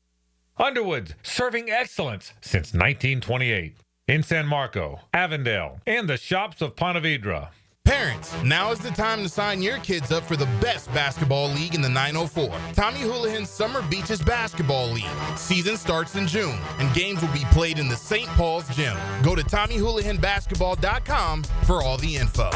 Underwood, serving excellence since 1928. In San Marco, Avondale, and the shops of Ponte Vedra. Parents, now is the time to sign your kids up for the best basketball league in the 904, Tommy Houlihan's Summer Beaches Basketball League. Season starts in June, and games will be played in the St. Paul's Gym. Go to TommyHoulihanBasketball.com for all the info.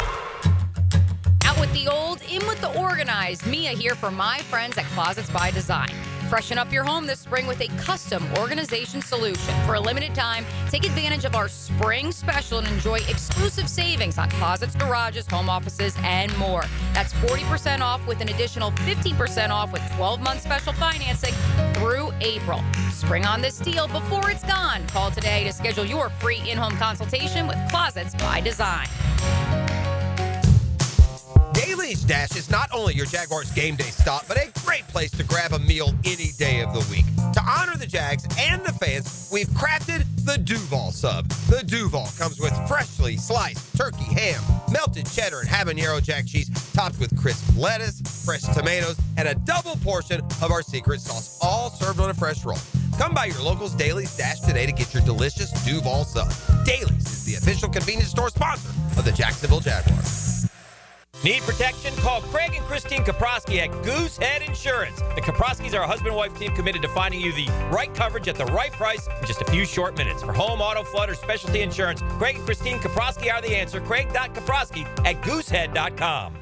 Out with the old, in with the organized. Mia here for my friends at Closets by Design. Freshen up your home this spring with a custom organization solution. For a limited time, take advantage of our spring special and enjoy exclusive savings on closets, garages, home offices, and more. That's 40% off with an additional 15% off with 12-month special financing through April. Spring on this deal before it's gone. Call today to schedule your free in-home consultation with Closets by Design. Daly's Dash is not only your Jaguars game day stop, but a great place to grab a meal any day of the week. To honor the Jags and the fans, we've crafted the Duval Sub. The Duval comes with freshly sliced turkey, ham, melted cheddar, and habanero jack cheese, topped with crisp lettuce, fresh tomatoes, and a double portion of our secret sauce, all served on a fresh roll. Come by your local's Daly's Dash today to get your delicious Duval Sub. Daly's is the official convenience store sponsor of the Jacksonville Jaguars. Need protection? Call Craig and Christine Kaprosky at Goosehead Insurance. The Kaproskys are a husband-wife team committed to finding you the right coverage at the right price in just a few short minutes. For home, auto, flood, or specialty insurance, Craig and Christine Kaprosky are the answer. Craig.Kaprosky at Goosehead.com.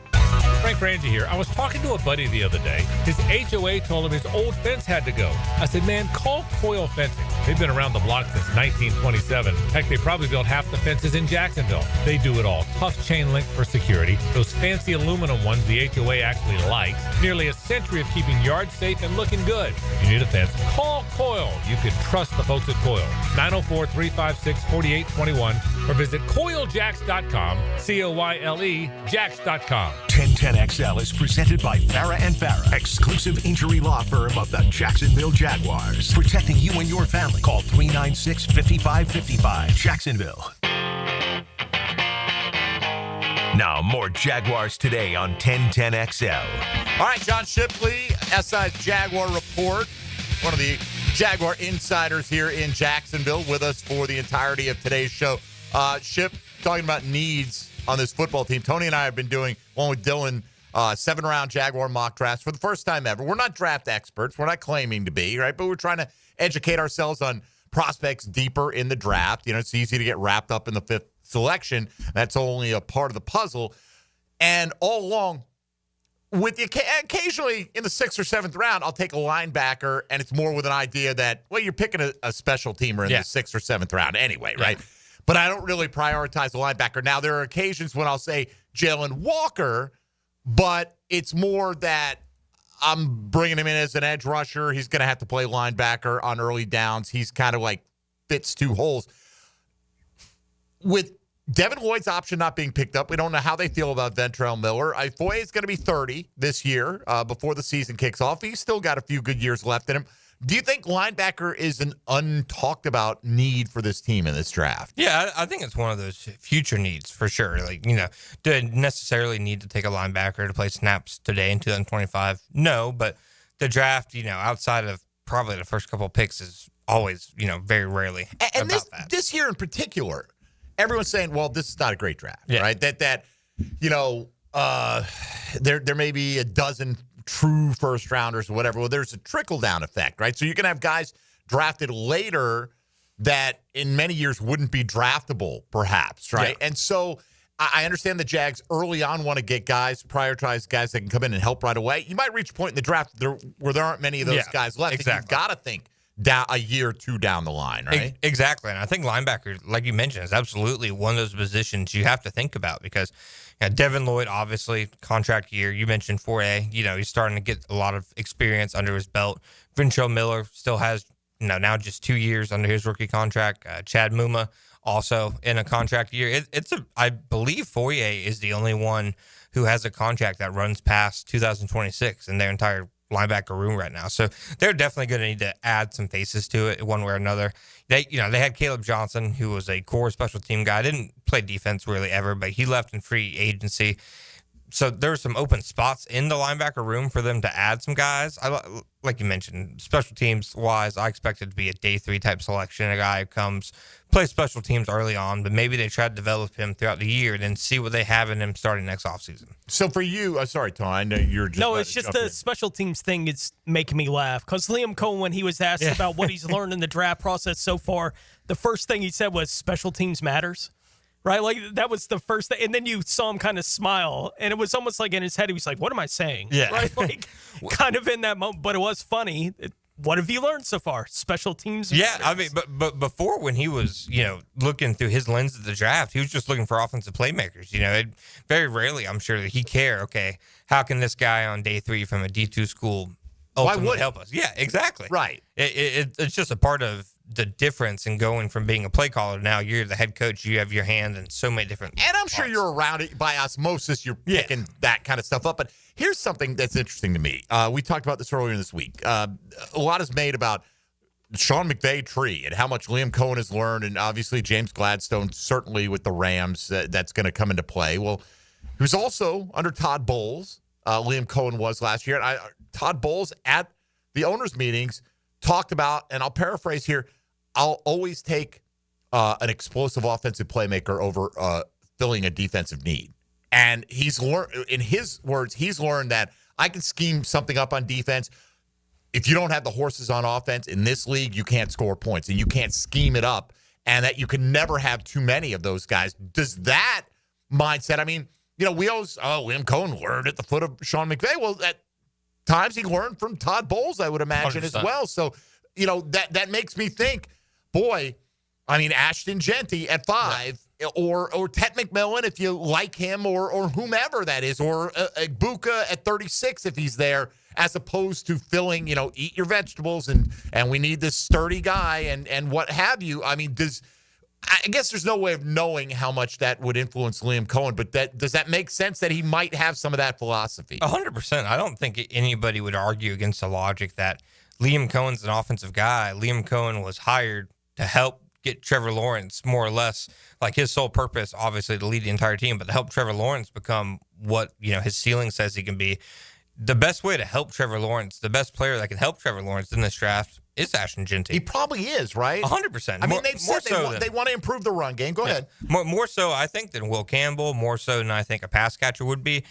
Frank Frangie here. I was talking to a buddy the other day. His HOA told him his old fence had to go. I said, man, call Coyle Fencing. They've been around the block since 1927. Heck, they probably built half the fences in Jacksonville. They do it all. Tough chain link for security. Those fancy aluminum ones the HOA actually likes. Nearly a century of keeping yards safe and looking good. If you need a fence, call Coyle. You can trust the folks at Coyle. 904-356-4821 or visit CoyleJacks.com. COYLE Jacks.com. 1010XL is presented by Farah and Farah, exclusive injury law firm of the Jacksonville Jaguars. Protecting you and your family. Call 396-5555. Jacksonville. Now, more Jaguars Today on 1010XL. All right, John Shipley, SI's Jaguar Report, one of the Jaguar insiders here in Jacksonville, with us for the entirety of today's show. Ship, talking about needs on this football team. Tony and I have been doing, along with Dylan, 7-round Jaguar mock drafts for the first time ever. We're not draft experts. We're not claiming to be, right? But we're trying to educate ourselves on prospects deeper in the draft. You know, it's easy to get wrapped up in the 5th selection. That's only a part of the puzzle. And all along, with the occasionally in the 6th or 7th round, I'll take a linebacker, and it's more with an idea that, well, you're picking a special teamer in the 6th or 7th round anyway, right? But I don't really prioritize the linebacker. Now, there are occasions when I'll say Jalen Walker, but it's more that I'm bringing him in as an edge rusher. He's going to have to play linebacker on early downs. He's kind of like fits 2 holes. With Devin Lloyd's option not being picked up, we don't know how they feel about Ventrell Miller. Foye is going to be 30 this year before the season kicks off. He's still got a few good years left in him. Do you think linebacker is an untalked about need for this team in this draft? Yeah, I think it's one of those future needs for sure. Like, do they necessarily need to take a linebacker to play snaps today in 2025? No, but the draft, outside of probably the first couple of picks is always, very rarely and this year in particular, everyone's saying, well, this is not a great draft, right? That there may be a dozen true first rounders or whatever. Well, there's a trickle down effect, right? So you can have guys drafted later that in many years wouldn't be draftable, perhaps, right? Yeah. And so I understand the Jags early on want to get guys, prioritize guys that can come in and help right away. You might reach a point in the draft where there aren't many of those guys left. Exactly. You've got to think down a year or two down the line, right? Exactly. And I think linebacker, like you mentioned, is absolutely one of those positions you have to think about because Devin Lloyd, obviously, contract year. You mentioned Foye. He's starting to get a lot of experience under his belt. Ventrell Miller still has, now just 2 years under his rookie contract. Chad Muma also in a contract year. I believe Foye is the only one who has a contract that runs past 2026 in their entire linebacker room right now. So they're definitely going to need to add some faces to it one way or another. They had Caleb Johnson, who was a core special team guy. Didn't play defense really ever, but he left in free agency. So there's some open spots in the linebacker room for them to add some guys. Like you mentioned, special teams wise, I expect it to be a day 3 type selection. A guy who comes, plays special teams early on, but maybe they try to develop him throughout the year and then see what they have in him starting next offseason. So for you, sorry, Tom, I know you're just... No, it's just the special teams thing is making me laugh because Liam Cohen, when he was asked about what he's learned in the draft process so far, the first thing he said was special teams matters. Right? Like, that was the first thing. And then you saw him kind of smile. And it was almost like in his head, he was like, what am I saying? Yeah. Right? Like, kind of in that moment. But it was funny. What have you learned so far? Special teams? Yeah, I mean, but before when he was, looking through his lens of the draft, he was just looking for offensive playmakers. Very rarely, I'm sure that he care, okay, how can this guy on day 3 from a D2 school ultimately help us? Yeah, exactly. Right. It's just a part of the difference in going from being a play caller. Now you're the head coach. You have your hand in so many different And I'm sure you're around it by osmosis. You're picking that kind of stuff up. But here's something that's interesting to me. We talked about this earlier this week. A lot is made about Sean McVay tree and how much Liam Cohen has learned. And obviously James Gladstone, certainly with the Rams, that's going to come into play. Well, he was also under Todd Bowles. Liam Cohen was last year. And Todd Bowles at the owners' meetings talked about, and I'll paraphrase here, I'll always take an explosive offensive playmaker over filling a defensive need. And he's learned, in his words, he's learned that I can scheme something up on defense. If you don't have the horses on offense in this league, you can't score points and you can't scheme it up, and that you can never have too many of those guys. Does that mindset, I mean, we always, Liam Cohen learned at the foot of Sean McVay. Well, at times he learned from Todd Bowles, I would imagine 100%. As well. So, that makes me think, boy, I mean, Ashton Genty at 5, or Ted McMillan if you like him, or whomever that is, or Buka at 36 if he's there, as opposed to filling, eat your vegetables and we need this sturdy guy and what have you. I mean, I guess there's no way of knowing how much that would influence Liam Cohen, but does that make sense that he might have some of that philosophy? 100%. I don't think anybody would argue against the logic that Liam Cohen's an offensive guy. Liam Cohen was hired to help get Trevor Lawrence, more or less, like his sole purpose, obviously, to lead the entire team, but to help Trevor Lawrence become what, his ceiling says he can be. The best way to help Trevor Lawrence, the best player that can help Trevor Lawrence in this draft, is Ashton Jeanty. He probably is, right? 100%. I mean, they've said they want to improve the run game. Go ahead. More so, I think, than Will Campbell. More so than I think a pass catcher would be.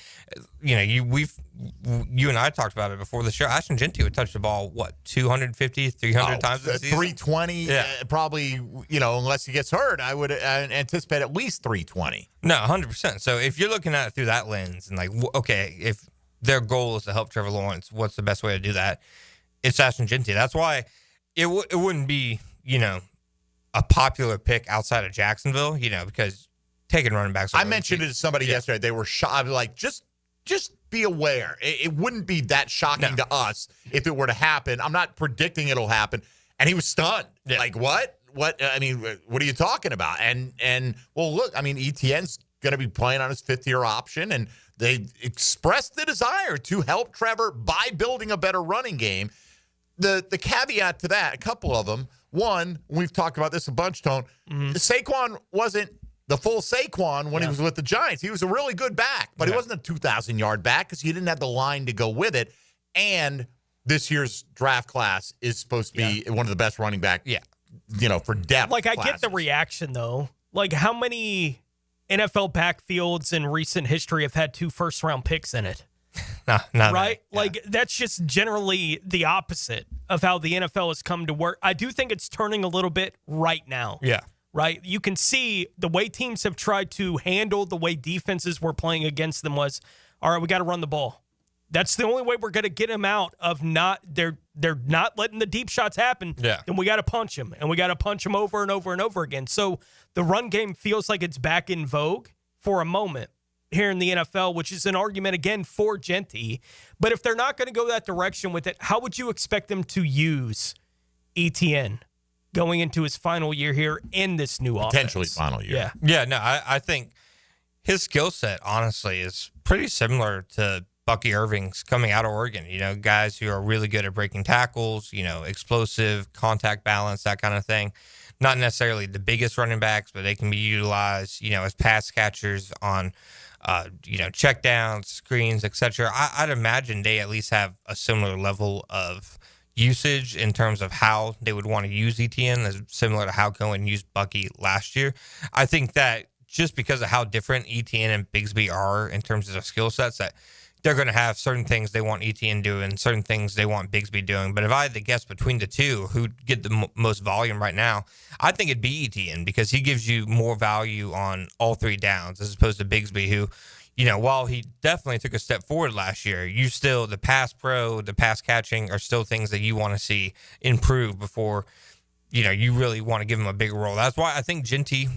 You and I talked about it before the show. Ashton Jeanty would touch the ball 250, 300 times this season. 320, probably. Unless he gets hurt, I would anticipate at least 320. No, 100%. So if you're looking at it through that lens, and okay, if their goal is to help Trevor Lawrence, what's the best way to do that? It's Ashton Jeanty. That's why it wouldn't be, a popular pick outside of Jacksonville, because taking running backs. I mentioned it to somebody yesterday. They were shocked. I was like, just be aware. It wouldn't be that shocking to us if it were to happen. I'm not predicting it'll happen. And he was stunned. Yeah. Like, what? What? I mean, what are you talking about? And well, look, I mean, Etienne's going to be playing on his fifth-year option, and they expressed the desire to help Trevor by building a better running game. The caveat to that, a couple of them. One, we've talked about this a bunch, Tone. Saquon wasn't the full Saquon when he was with the Giants. He was a really good back, but he wasn't a 2,000-yard back because you didn't have the line to go with it. And this year's draft class is supposed to be one of the best running back, for depth. I get the reaction, though. How many NFL backfields in recent history have had 2 first-round picks in it? Not right? That's just generally the opposite of how the NFL has come to work. I do think it's turning a little bit right now. Yeah. Right? You can see the way teams have tried to handle the way defenses were playing against them was, all right, we got to run the ball. That's the only way we're going to get them out of they're not letting the deep shots happen. Yeah. Then we got to punch them, and we got to punch them over and over and over again. So the run game feels like it's back in vogue for a moment here in the NFL, which is an argument, again, for Jeanty. But if they're not going to go that direction with it, how would you expect them to use Etienne going into his final year here in this new offense? Potentially final year. Yeah. Yeah, no, I think his skill set, honestly, is pretty similar to Bucky Irving's coming out of Oregon. Guys who are really good at breaking tackles, explosive, contact balance, that kind of thing. Not necessarily the biggest running backs, but they can be utilized, as pass catchers on check downs, screens, etc. I'd imagine they at least have a similar level of usage in terms of how they would want to use Etienne, as similar to how Cohen used Bucky last year. I think that just because of how different Etienne and Bigsby are in terms of their skill sets, that they're going to have certain things they want Etienne doing, certain things they want Bigsby doing. But if I had to guess between the two who'd get the most volume right now, I think it'd be Etienne, because he gives you more value on all 3 downs as opposed to Bigsby, who, while he definitely took a step forward last year, the pass pro, the pass catching are still things that you want to see improve before, you really want to give him a bigger role. That's why I think Jeanty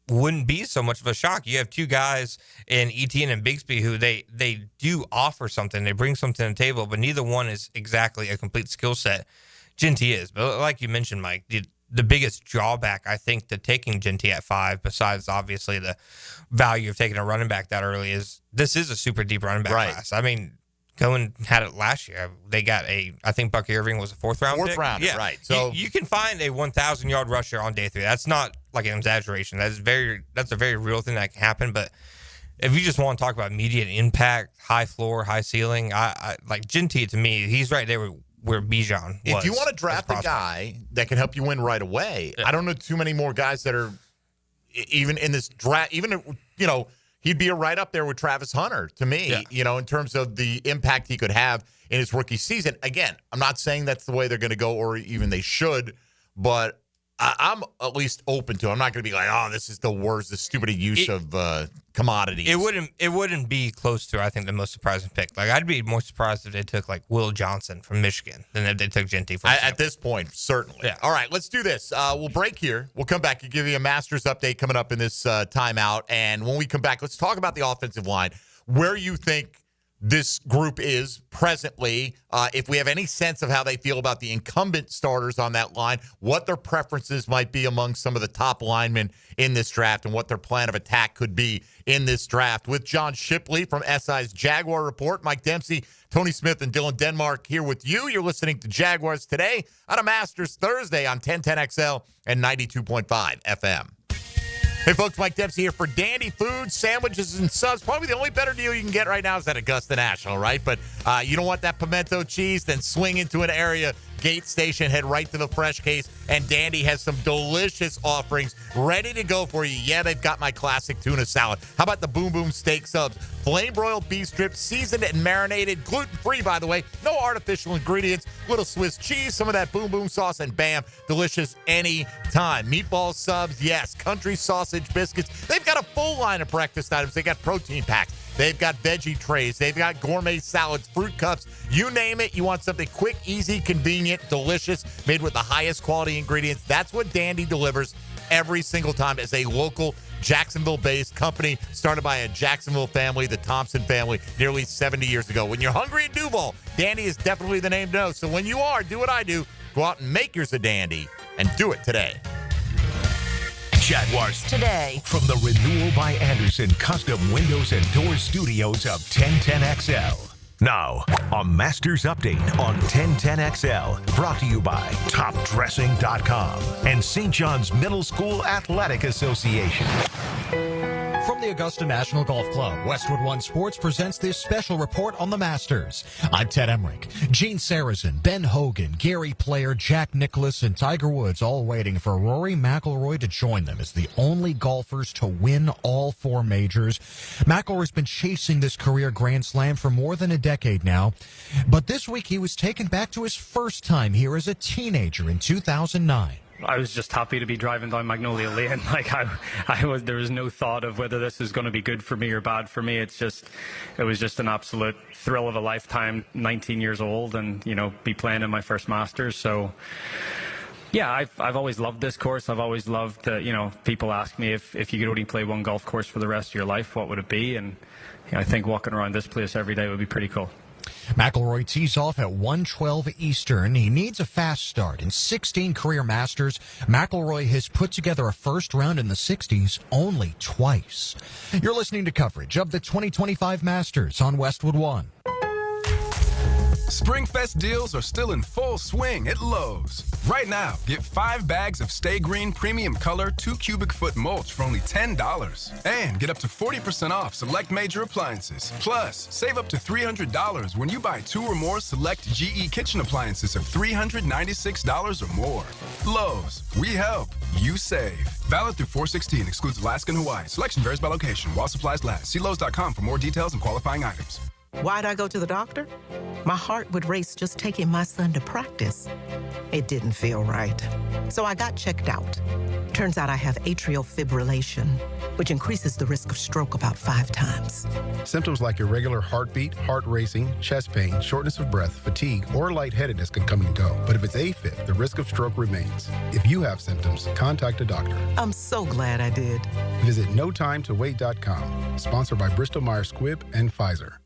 wouldn't be so much of a shock. You have 2 guys in Etienne and Bigsby who they do offer something. They bring something to the table, but neither one is exactly a complete skill set. Jeanty is. But like you mentioned, Mike, the biggest drawback, I think, to taking Jeanty at 5, besides obviously the value of taking a running back that early, is this is a super deep running back class. I mean, Cohen had it last year. They got I think Bucky Irving was a 4th round pick. 4th rounder, right. So you can find a 1,000-yard rusher on day 3. That's not like an exaggeration. That's a very real thing that can happen. But if you just want to talk about immediate impact, high floor, high ceiling, I like Jeanty, to me, he's right there where Bijan was. If you want to draft a guy that can help you win right away, I don't know too many more guys that are even in this draft, he'd be right up there with Travis Hunter to me, in terms of the impact he could have in his rookie season. Again, I'm not saying that's the way they're going to go, or even they should, but I'm at least open to it. I'm not going to be like, oh, this is the worst, the stupidest use of commodities. It wouldn't be close to, I think, the most surprising pick. Like, I'd be more surprised if they took like Will Johnson from Michigan than if they took Jeanty from at this point, certainly. Yeah. All right, let's do this. We'll break here. We'll come back and give you a Masters update coming up in this timeout. And when we come back, let's talk about the offensive line, where you think this group is presently, if we have any sense of how they feel about the incumbent starters on that line, what their preferences might be among some of the top linemen in this draft, and what their plan of attack could be in this draft. With John Shipley from SI's Jaguar Report, Mike Dempsey, Tony Smith, and Dylan Denmark here with you. You're listening to Jaguars Today on a Masters Thursday on 1010XL and 92.5 FM. Hey, folks, Mike Dempsey here for Dandy Foods, sandwiches, and subs. Probably the only better deal you can get right now is at Augusta National, right? But you don't want that pimento cheese, then swing into an area Gate Station. Head right to the Fresh Case, and Dandy has some delicious offerings ready to go for you. Yeah, they've got my classic tuna salad. How about the Boom Boom Steak Subs? Flame broiled beef strips, seasoned and marinated, gluten-free, by the way. No artificial ingredients. Little Swiss cheese, some of that Boom Boom sauce, and bam, delicious any time. Meatball subs, yes. Country sausage biscuits. They've got a full line of breakfast items. They got protein packs. They've got veggie trays. They've got gourmet salads, fruit cups. You name it. You want something quick, easy, convenient, delicious, made with the highest quality ingredients. That's what Dandy delivers every single time as a local Jacksonville-based company started by a Jacksonville family, the Thompson family, nearly 70 years ago. When you're hungry at Duval, Dandy is definitely the name to know. So when you are, do what I do. Go out and make yours a Dandy, and do it today. Jaguars Today. From the Renewal by Anderson Custom Windows and Doors Studios of 1010XL. Now, a Masters update on 1010XL, brought to you by TopDressing.com and St. John's Middle School Athletic Association. From the Augusta National Golf Club, Westwood One Sports presents this special report on the Masters. I'm Ted Emmerich. Gene Sarazen, Ben Hogan, Gary Player, Jack Nicklaus, and Tiger Woods all waiting for Rory McIlroy to join them as the only golfers to win all four majors. McIlroy's been chasing this career Grand Slam for more than a decade now, but this week he was taken back to his first time here as a teenager in 2009. I was just happy to be driving down Magnolia Lane. Like there was no thought of whether this is going to be good for me or bad for me. It was just an absolute thrill of a lifetime. 19 years old, and be playing in my first Masters. So, yeah, I've always loved this course. I've always loved people ask me if you could only play one golf course for the rest of your life, what would it be? And I think walking around this place every day would be pretty cool. McIlroy tees off at 1:12 Eastern. He needs a fast start. In 16 career Masters, McIlroy has put together a first round in the 60s only twice. You're listening to coverage of the 2025 Masters on Westwood One. Springfest deals are still in full swing at Lowe's. Right now, get 5 bags of Stay Green Premium Color 2 cubic foot mulch for only $10. And get up to 40% off select major appliances. Plus, save up to $300 when you buy 2 or more select GE kitchen appliances of $396 or more. Lowe's, we help, you save. Valid through 4/16, excludes Alaska and Hawaii. Selection varies by location while supplies last. See Lowe's.com for more details and qualifying items. Why'd I go to the doctor? My heart would race just taking my son to practice. It didn't feel right. So I got checked out. Turns out I have atrial fibrillation, which increases the risk of stroke about 5 times. Symptoms like irregular heartbeat, heart racing, chest pain, shortness of breath, fatigue, or lightheadedness can come and go. But if it's AFib, the risk of stroke remains. If you have symptoms, contact a doctor. I'm so glad I did. Visit notimetowait.com. Sponsored by Bristol-Myers Squibb and Pfizer.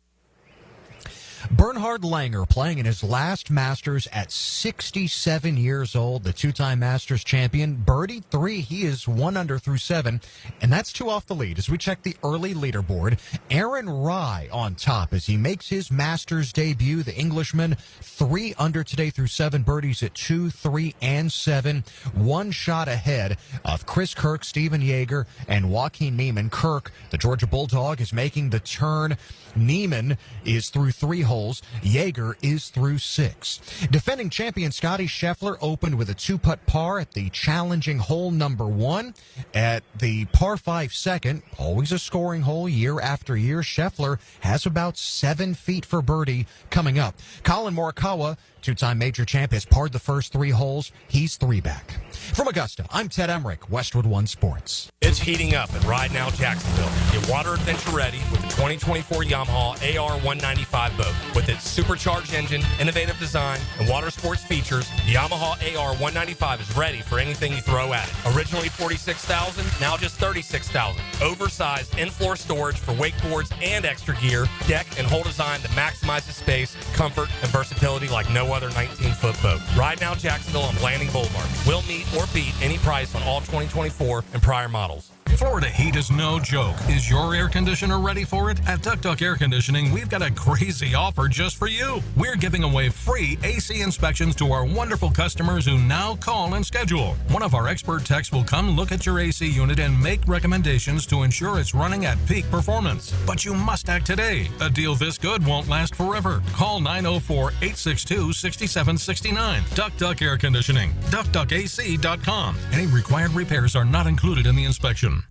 Bernhard Langer playing in his last Masters at 67 years old, the two-time Masters champion. Birdied 3. He is 1 under through 7, and that's 2 off the lead. As we check the early leaderboard, Aaron Rai on top as he makes his Masters debut. The Englishman 3 under today through 7 birdies at 2, 3, and 7. 1 shot ahead of Chris Kirk, Steven Jaeger, and Joaquin Niemann. Kirk, the Georgia Bulldog, is making the turn. Niemann is through 3 holes. Jaeger is through 6. Defending champion Scotty Scheffler opened with a 2-putt par at the challenging hole number 1. At the par 5 second, always a scoring hole year after year, Scheffler has about 7 feet for birdie coming up. Colin Morikawa, two-time major champ, has parred the first 3 holes. He's 3 back. From Augusta, I'm Ted Emmerich, Westwood One Sports. It's heating up at Ride Now Jacksonville. Get water adventure ready with the 2024 Yamaha AR195 boat. With its supercharged engine, innovative design, and water sports features, the Yamaha AR195 is ready for anything you throw at it. Originally $46,000, now just $36,000. Oversized in-floor storage for wakeboards and extra gear, deck and hull design that maximizes space, comfort, and versatility like no other 19-foot boat. Ride Now Jacksonville on Blanding Boulevard. We'll meet or beat any price on all 2024 and prior models. Florida heat is no joke. Is your air conditioner ready for it? At Duck Duck Air Conditioning, we've got a crazy offer just for you. We're giving away free AC inspections to our wonderful customers who now call and schedule. One of our expert techs will come look at your AC unit and make recommendations to ensure it's running at peak performance. But you must act today. A deal this good won't last forever. Call 904-862-6769. Duck Duck Air Conditioning. DuckDuckAC.com. Any required repairs are not included in the inspection.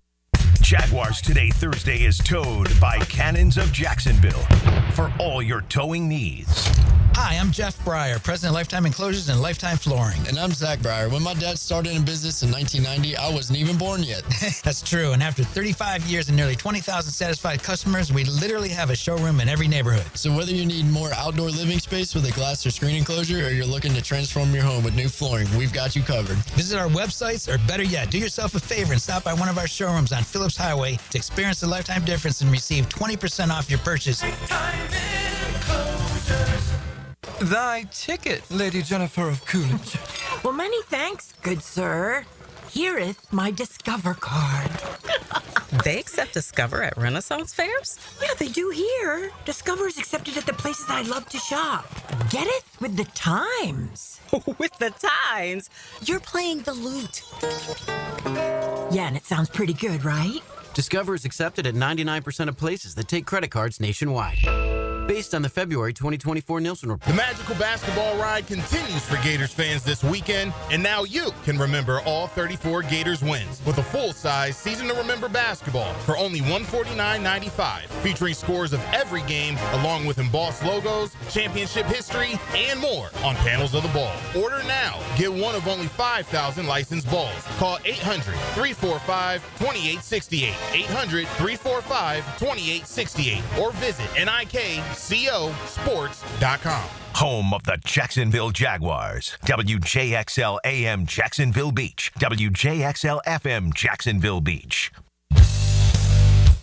Jaguars Today Thursday is towed by Cannons of Jacksonville for all your towing needs. Hi, I'm Jeff Breyer, president of Lifetime Enclosures and Lifetime Flooring. And I'm Zach Breyer. When my dad started in business in 1990, I wasn't even born yet. That's true. And after 35 years and nearly 20,000 satisfied customers, we literally have a showroom in every neighborhood. So whether you need more outdoor living space with a glass or screen enclosure, or you're looking to transform your home with new flooring, we've got you covered. Visit our websites, or better yet, do yourself a favor and stop by one of our showrooms on Phillips Highway to experience the Lifetime difference and receive 20% off your purchase. Thy ticket, Lady Jennifer of Coolidge. Well, many thanks, good sir. Hereeth my Discover card. They accept Discover at Renaissance fairs? Yeah, they do here. Discover is accepted at the places I love to shop. Get it? With the times. With the times? You're playing the lute. Yeah, and it sounds pretty good, right? Discover is accepted at 99% of places that take credit cards nationwide. Based on the February 2024 Nielsen report. The magical basketball ride continues for Gators fans this weekend, and now you can remember all 34 Gators wins with a full-size Season to Remember basketball for only $149.95, featuring scores of every game along with embossed logos, championship history, and more on panels of the ball. Order now. Get one of only 5,000 licensed balls. Call 800-345-2868, 800-345-2868, or visit NIKCOsports.com. Home of the Jacksonville Jaguars. WJXL AM Jacksonville Beach. WJXL FM Jacksonville Beach.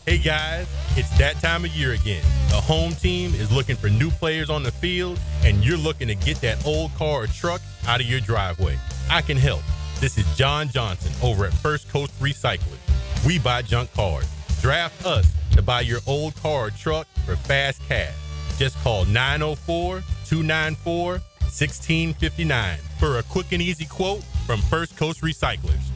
Hey guys, it's that time of year again. The home team is looking for new players on the field, and you're looking to get that old car or truck out of your driveway. I can help. This is John Johnson over at First Coast Recycling. We buy junk cars. Draft us to buy your old car or truck for fast cash. Just call 904-294-1659 for a quick and easy quote from First Coast Recyclers.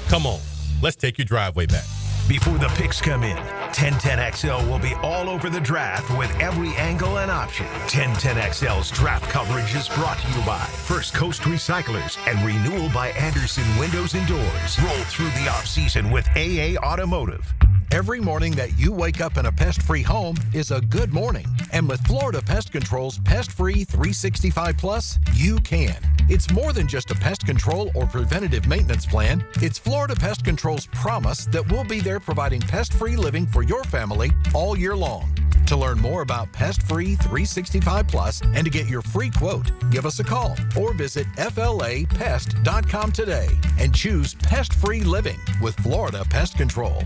Come on, let's take your driveway back. Before the picks come in, 1010XL will be all over the draft with every angle and option. 1010XL's draft coverage is brought to you by First Coast Recyclers and Renewal by Anderson Windows and Doors. Roll through the offseason with AA Automotive. Every morning that you wake up in a pest-free home is a good morning. And with Florida Pest Control's Pest-Free 365 Plus, you can. It's more than just a pest control or preventative maintenance plan. It's Florida Pest Control's promise that we'll be there providing pest-free living for your family all year long. To learn more about Pest-Free 365 Plus and to get your free quote, give us a call or visit FLApest.com today and choose Pest-Free Living with Florida Pest Control.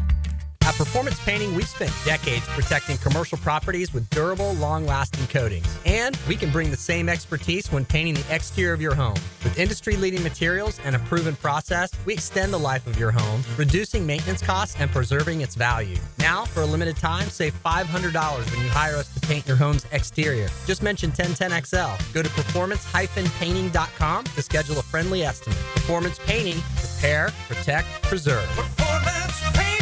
At Performance Painting, we've spent decades protecting commercial properties with durable, long-lasting coatings. And we can bring the same expertise when painting the exterior of your home. With industry-leading materials and a proven process, we extend the life of your home, reducing maintenance costs and preserving its value. Now, for a limited time, save $500 when you hire us to paint your home's exterior. Just mention 1010XL. Go to performancepainting.com to schedule a friendly estimate. Performance Painting. Repair, protect, preserve. Performance Painting.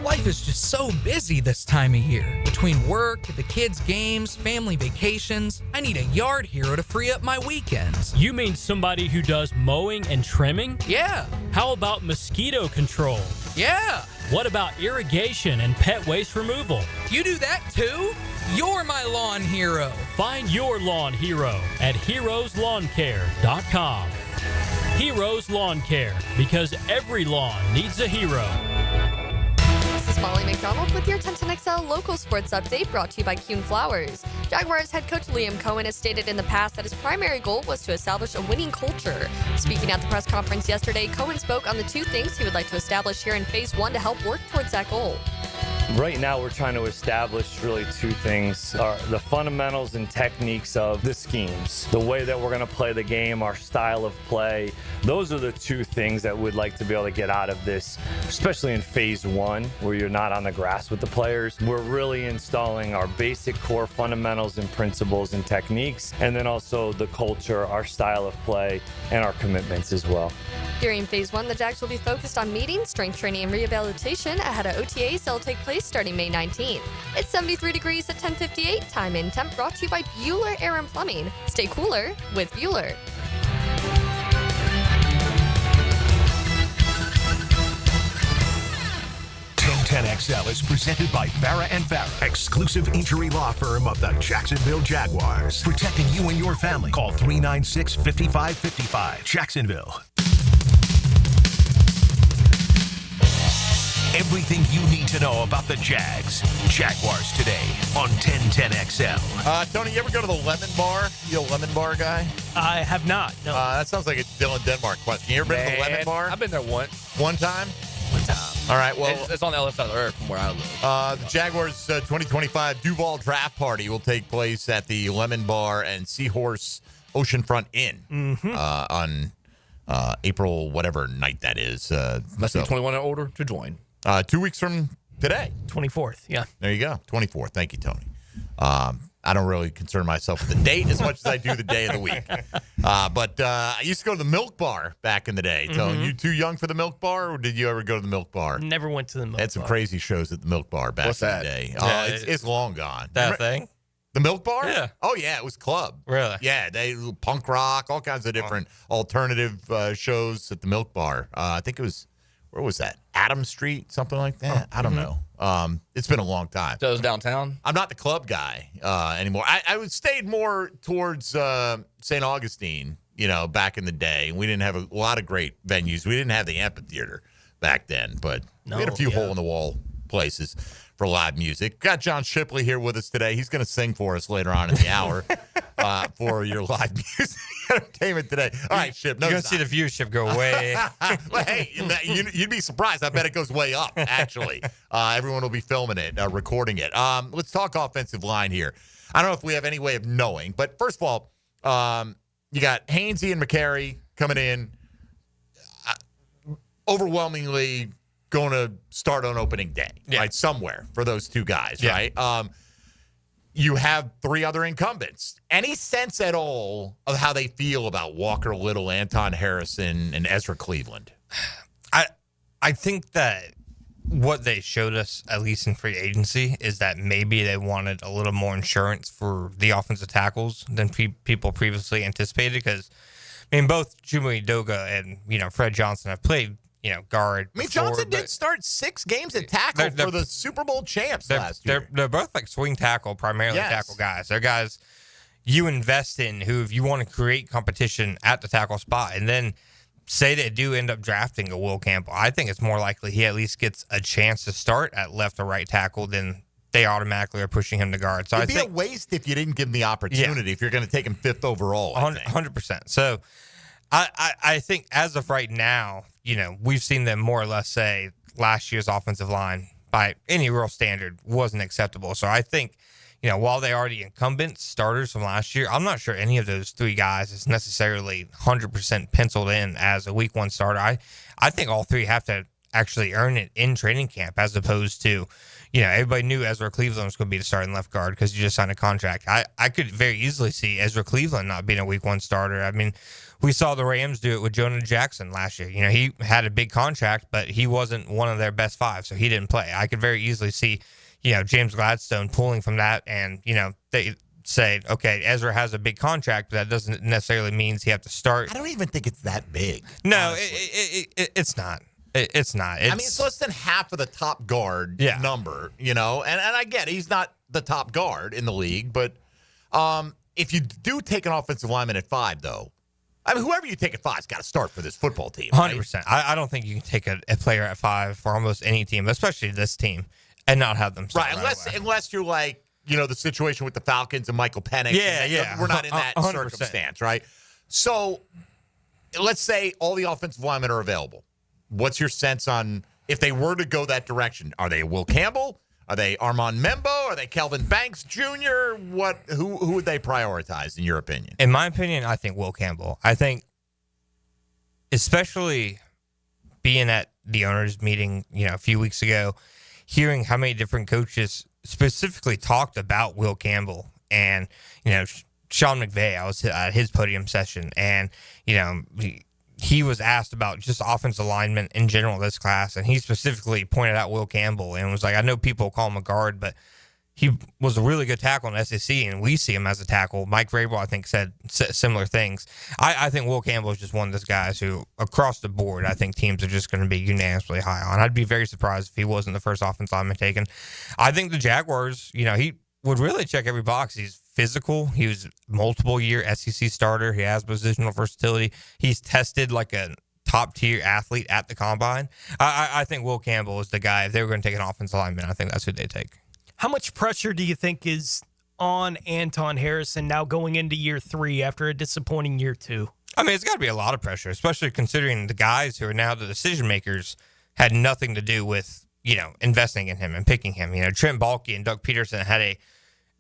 Life is just so busy this time of year. Between work, the kids' games, family vacations, I need a yard hero to free up my weekends. You mean somebody who does mowing and trimming? Yeah. How about mosquito control? Yeah. What about irrigation and pet waste removal? You do that too? You're my lawn hero. Find your lawn hero at heroeslawncare.com. Heroes Lawn Care, because every lawn needs a hero. This is Molly McDonald with your 1010XL local sports update brought to you by Cohen Flowers. Jaguars head coach Liam Cohen has stated in the past that his primary goal was to establish a winning culture. Speaking at the press conference yesterday, Cohen spoke on the two things he would like to establish here in Phase 1 to help work towards that goal. Right now, we're trying to establish really two things. The fundamentals and techniques of the schemes, the way that we're going to play the game, our style of play. Those are the two things that we'd like to be able to get out of this, especially in phase one, where you're not on the grass with the players. We're really installing our basic core fundamentals and principles and techniques, and then also the culture, our style of play, and our commitments as well. During phase one, the Jags will be focused on meetings, strength training, and rehabilitation ahead of OTAs that will take place starting May 19th. It's 73 degrees at 10:58. Time and temp brought to you by Bueller Air and Plumbing. Stay cooler with Bueller. XL is presented by Farah & Farah, exclusive injury law firm of the Jacksonville Jaguars. Protecting you and your family. Call 396-5555. Jacksonville. Everything you need to know about the Jags. Jaguars Today on 1010XL. Tony, you ever go to the Lemon Bar? You a Lemon Bar guy? I have not. No. That sounds like a Dylan Denmark question. You ever been to the Lemon Bar? I've been there once. One time? One time. All right, well. It's on the other side of the earth from where I live. The Jaguars 2025 Duval Draft Party will take place at the Lemon Bar and Seahorse Oceanfront Inn on April, whatever night that is. Must be 21 and older to join. 2 weeks from today. 24th, yeah. There you go, 24th. Thank you, Tony. I don't really concern myself with the date as much as I do the day of the week. But I used to go to the Milk Bar back in the day. Tony, you too young for the Milk Bar, or did you ever go to the Milk Bar? Never went to the Milk Bar. Had some crazy shows at the Milk Bar back in the day. It's long gone. That thing? The Milk Bar? Yeah. Oh, yeah, it was club. Really? Yeah, they punk rock, all kinds of different alternative shows at the Milk Bar. I think it was, where was that? Adam Street, something like that? I don't know. It's been a long time. So it was downtown? I'm not the club guy anymore. I stayed more towards St. Augustine, back in the day. We didn't have a lot of great venues. We didn't have the amphitheater back then, but we had a few hole-in-the-wall places for live music. Got John Shipley here with us today. He's going to sing for us later on in the hour for your live music entertainment today. All right, Ship. You're going to see the viewership go way. Well, hey, you'd be surprised. I bet it goes way up, actually. Everyone will be filming it, recording it. Let's talk offensive line here. I don't know if we have any way of knowing, but first of all, you got Hainsey and McCary coming in. Overwhelmingly going to start on opening day, right? Somewhere for those two guys, right? You have three other incumbents. Any sense at all of how they feel about Walker Little, Anton Harrison, and Ezra Cleveland? I think that what they showed us, at least in free agency, is that maybe they wanted a little more insurance for the offensive tackles than people previously anticipated. Because, both Jimmy Doga and, Fred Johnson have played, guard. Johnson did start 6 games at tackle for the Super Bowl champs last year. They're both like swing tackle, primarily tackle guys. They're guys you invest in who, if you want to create competition at the tackle spot, and then say they do end up drafting a Will Campbell, I think it's more likely he at least gets a chance to start at left or right tackle than they automatically are pushing him to guard. So It'd be a waste if you didn't give him the opportunity if you're going to take him 5th overall. 100%. So I think as of right now, we've seen them more or less say last year's offensive line by any real standard wasn't acceptable. So I think, while they are the incumbent starters from last year, I'm not sure any of those three guys is necessarily 100% penciled in as a week 1 starter. I think all three have to actually earn it in training camp, as opposed to, everybody knew Ezra Cleveland was going to be the starting left guard because he just signed a contract. I could very easily see Ezra Cleveland not being a week 1 starter. We saw the Rams do it with Jonah Jackson last year. He had a big contract, but he wasn't one of their best 5, so he didn't play. I could very easily see, James Gladstone pulling from that, and, they say, okay, Ezra has a big contract, but that doesn't necessarily mean he have to start. I don't even think it's that big. No, it's not. It's not. It's less than half of the top guard number, and I get it. He's not the top guard in the league, but if you do take an offensive lineman at 5, though, whoever you take at 5's got to start for this football team. 100%. I don't think you can take a player at 5 for almost any team, especially this team, and not have them start unless you're like, the situation with the Falcons and Michael Penix. We're not in that 100%. Circumstance, right? So let's say all the offensive linemen are available. What's your sense on if they were to go that direction? Are they Will Campbell? Are they Armand Membo? Are they Kelvin Banks Jr.? Who would they prioritize, in your opinion? In my opinion, I think Will Campbell. I think, especially being at the owners' meeting, a few weeks ago, hearing how many different coaches specifically talked about Will Campbell, and Sean McVay. I was at his podium session, and he was asked about just offensive alignment in general this class, and he specifically pointed out Will Campbell and was like, I know people call him a guard, but he was a really good tackle in SEC, and we see him as a tackle. Mike Vrabel, I think, said similar things. I think Will Campbell is just one of those guys who, across the board, I think teams are just going to be unanimously high on. I'd be very surprised if he wasn't the first offensive lineman taken. I think the Jaguars, he would really check every box. He's physical. He was multiple-year SEC starter. He has positional versatility. He's tested like a top-tier athlete at the combine. I think Will Campbell is the guy. If they were going to take an offensive lineman, I think that's who they take. How much pressure do you think is on Anton Harrison now going into year 3 after a disappointing year 2? I mean, it's got to be a lot of pressure, especially considering the guys who are now the decision makers had nothing to do with, investing in him and picking him. Trent Baalke and Doug Peterson had a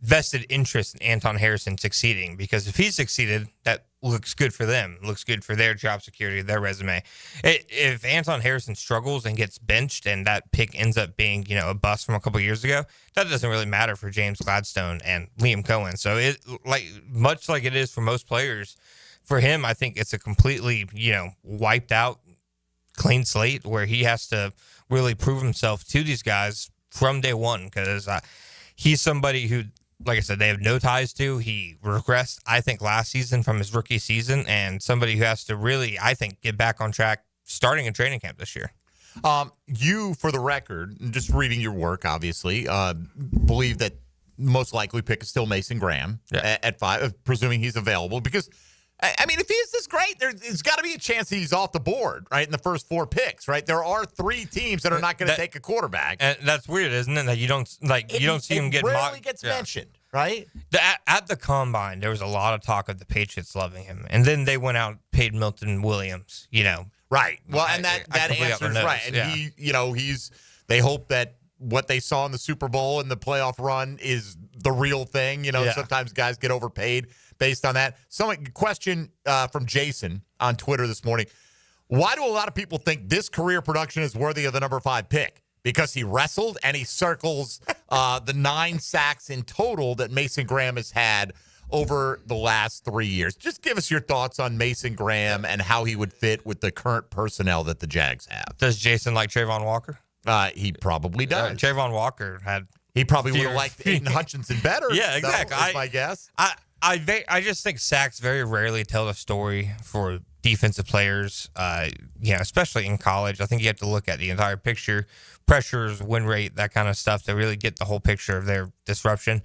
vested interest in Anton Harrison succeeding, because if he succeeded, that looks good for them, looks good for their job security, their resume. If Anton Harrison struggles and gets benched and that pick ends up being, a bust from a couple years ago, that doesn't really matter for James Gladstone and Liam Cohen. So much like it is for most players, for him, I think it's a completely, wiped out, clean slate where he has to really prove himself to these guys from day one, because he's somebody who, like I said, they have no ties to. He regressed, I think, last season from his rookie season, and somebody who has to really, I think, get back on track starting in training camp this year. You, for the record, just reading your work, obviously, believe that most likely pick is still Mason Graham at 5, presuming he's available, because I mean, if he is this great, there's got to be a chance he's off the board, right, in the first 4 picks, right? There are 3 teams that are not going to take a quarterback. And that's weird, isn't it? That you don't see him get mocked. It rarely gets mentioned, right? At the combine, there was a lot of talk of the Patriots loving him, and then they went out and paid Milton Williams, Right. Well, and that answers right. And they hope that what they saw in the Super Bowl and the playoff run is the real thing. Sometimes guys get overpaid based on that. Question from Jason on Twitter this morning. Why do a lot of people think this career production is worthy of the number 5 pick? Because he wrestled and he circles the 9 sacks in total that Mason Graham has had over the last 3 years. Just give us your thoughts on Mason Graham and how he would fit with the current personnel that the Jags have. Does Jason like Trayvon Walker? He probably does. Trayvon Walker He probably would have liked Aiden Hutchinson better. Yeah, exactly. That's my guess. I just think sacks very rarely tell the story for defensive players, especially in college. I think you have to look at the entire picture, pressures, win rate, that kind of stuff to really get the whole picture of their disruption.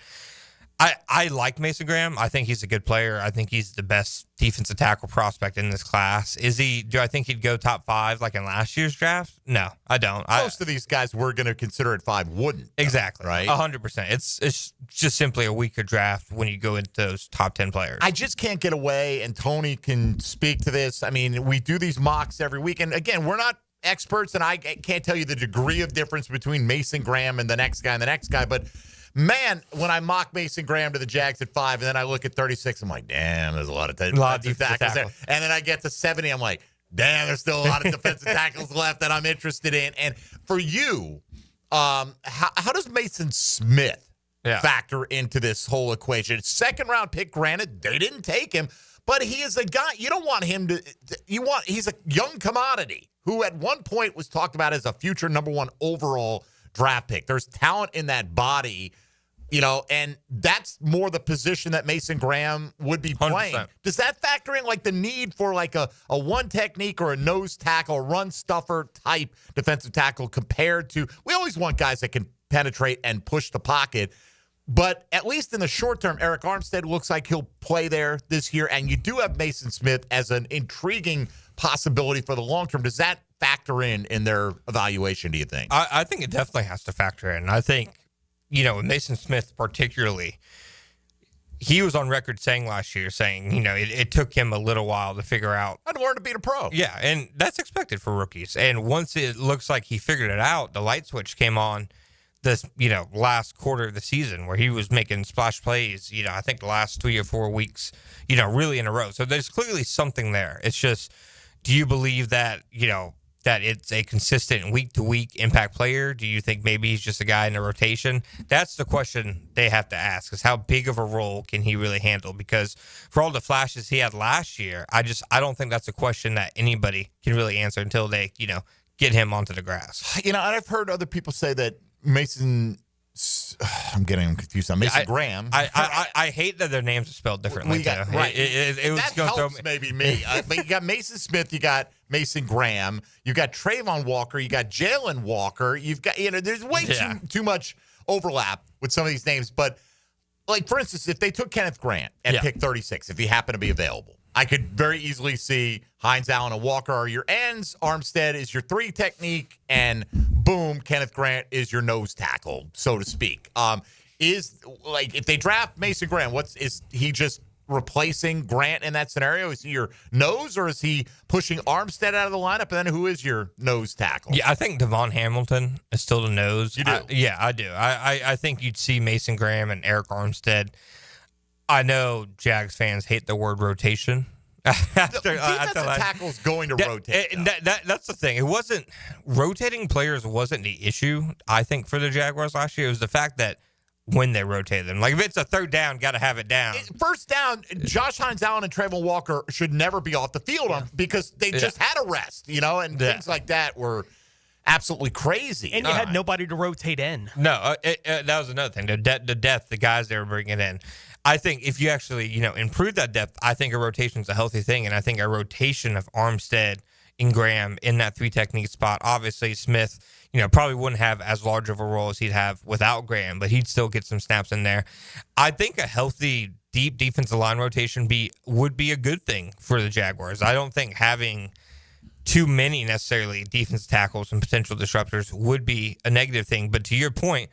I like Mason Graham. I think he's a good player. I think he's the best defensive tackle prospect in this class. Do I think he'd go top 5 like in last year's draft? No, I don't. Most of these guys we're going to consider at 5 wouldn't. Exactly. Right? 100%. It's just simply a weaker draft when you go into those top 10 players. I just can't get away, and Tony can speak to this. I mean, we do these mocks every week, and again, we're not experts, and I can't tell you the degree of difference between Mason Graham and the next guy, but man, when I mock Mason Graham to the Jags at 5, and then I look at 36, I'm like, damn, there's a lot of defensive tackles there. And then I get to 70, I'm like, damn, there's still a lot of defensive tackles left that I'm interested in. And for you, how does Mason Smith factor into this whole equation? 2nd-round pick, granted, they didn't take him, but he is a guy, you don't want him he's a young commodity who at one point was talked about as a future number 1 overall draft pick. There's talent in that body, and that's more the position that Mason Graham would be playing. 100%. Does that factor in like the need for like a one technique or a nose tackle, a run stuffer type defensive tackle compared to, we always want guys that can penetrate and push the pocket, but at least in the short term, Eric Armstead looks like he'll play there this year, and you do have Mason Smith as an intriguing possibility for the long term. Does that factor in their evaluation, do you think? I think it definitely has to factor in. I think, with Mason Smith particularly, he was on record saying last year, it took him a little while to figure out. I'd learn to be a pro. Yeah, and that's expected for rookies. And once it looks like he figured it out, the light switch came on this, last quarter of the season where he was making splash plays, I think the last 3 or 4 weeks, really in a row. So there's clearly something there. It's just, do you believe that, that it's a consistent week-to-week impact player? Do you think maybe he's just a guy in the rotation? That's the question they have to ask, is how big of a role can he really handle? Because for all the flashes he had last year, I don't think that's a question that anybody can really answer until they, get him onto the grass. And I've heard other people say that Mason... I'm getting him confused on Mason Graham. I hate that their names are spelled differently. Right. It was that helps maybe me. But you got Mason Smith, you got Mason Graham, you got Trayvon Walker, you got Jalen Walker. You've got, there's way too much overlap with some of these names. But, like, for instance, if they took Kenneth Grant at pick 36, if he happened to be available, I could very easily see Hines, Allen, and Walker are your ends. Armstead is your 3 technique, and boom, Kenneth Grant is your nose tackle, so to speak. If they draft Mason Graham, is he just replacing Grant in that scenario? Is he your nose, or is he pushing Armstead out of the lineup? And then who is your nose tackle? Yeah, I think Devon Hamilton is still the nose. You do? I do. I think you'd see Mason Graham and Eric Armstead. I know Jags fans hate the word rotation. Defensive tackle's going to rotate. That's the thing. It wasn't rotating players wasn't the issue, I think, for the Jaguars last year. It was the fact that when they rotated them. Like, if it's a third down, got to have it down. First down, Josh Hines, Allen, and Trayvon Walker should never be off the field because they just had a rest, and things like that were absolutely crazy. And you had nobody to rotate in. No, that was another thing. The depth, the guys they were bringing in. I think if you actually, improve that depth, I think a rotation is a healthy thing. And I think a rotation of Armstead and Graham in that 3 technique spot, obviously Smith, probably wouldn't have as large of a role as he'd have without Graham, but he'd still get some snaps in there. I think a healthy, deep defensive line rotation would be a good thing for the Jaguars. I don't think having too many necessarily defensive tackles and potential disruptors would be a negative thing. But to your point,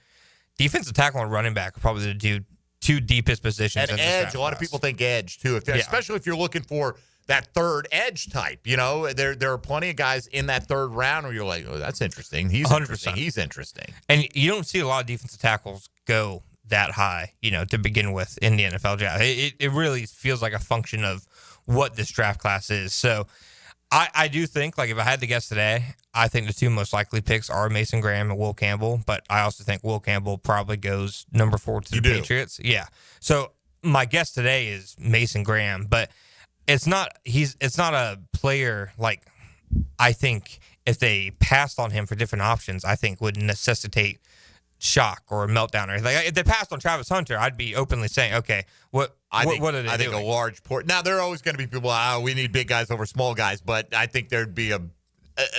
defensive tackle and running back are probably the two deepest positions. And edge, a lot of people think edge too, especially if you're looking for that third edge type. There are plenty of guys in that third round where you're like, oh, that's interesting. He's 100%. Interesting. He's interesting. And you don't see a lot of defensive tackles go that high, to begin with in the NFL draft. It really feels like a function of what this draft class is. So I do think, like, if I had to guess today, I think the 2 most likely picks are Mason Graham and Will Campbell, but I also think Will Campbell probably goes number 4 to the Patriots. Yeah. So my guess today is Mason Graham, but it's not a player like, I think if they passed on him for different options, I think would necessitate shock or a meltdown or anything. If they passed on Travis Hunter, I'd be openly saying, okay, what are they doing? I think a large port. Now, there are always going to be people, we need big guys over small guys, but I think there'd be